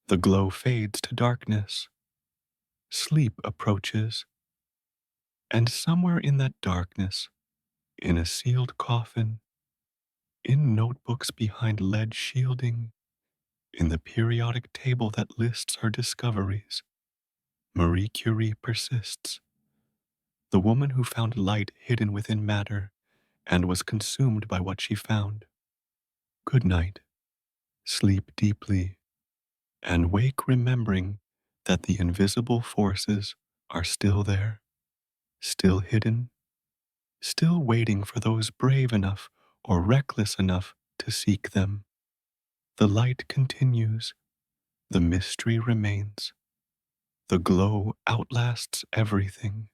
The glow fades to darkness. Sleep approaches. And somewhere in that darkness, in a sealed coffin, in notebooks behind lead shielding, in the periodic table that lists her discoveries, Marie Curie persists. The woman who found light hidden within matter and was consumed by what she found. Good night. Sleep deeply and wake remembering that the invisible forces are still there, still hidden, still waiting for those brave enough or reckless enough to seek them. The light continues, the mystery remains, the glow outlasts everything.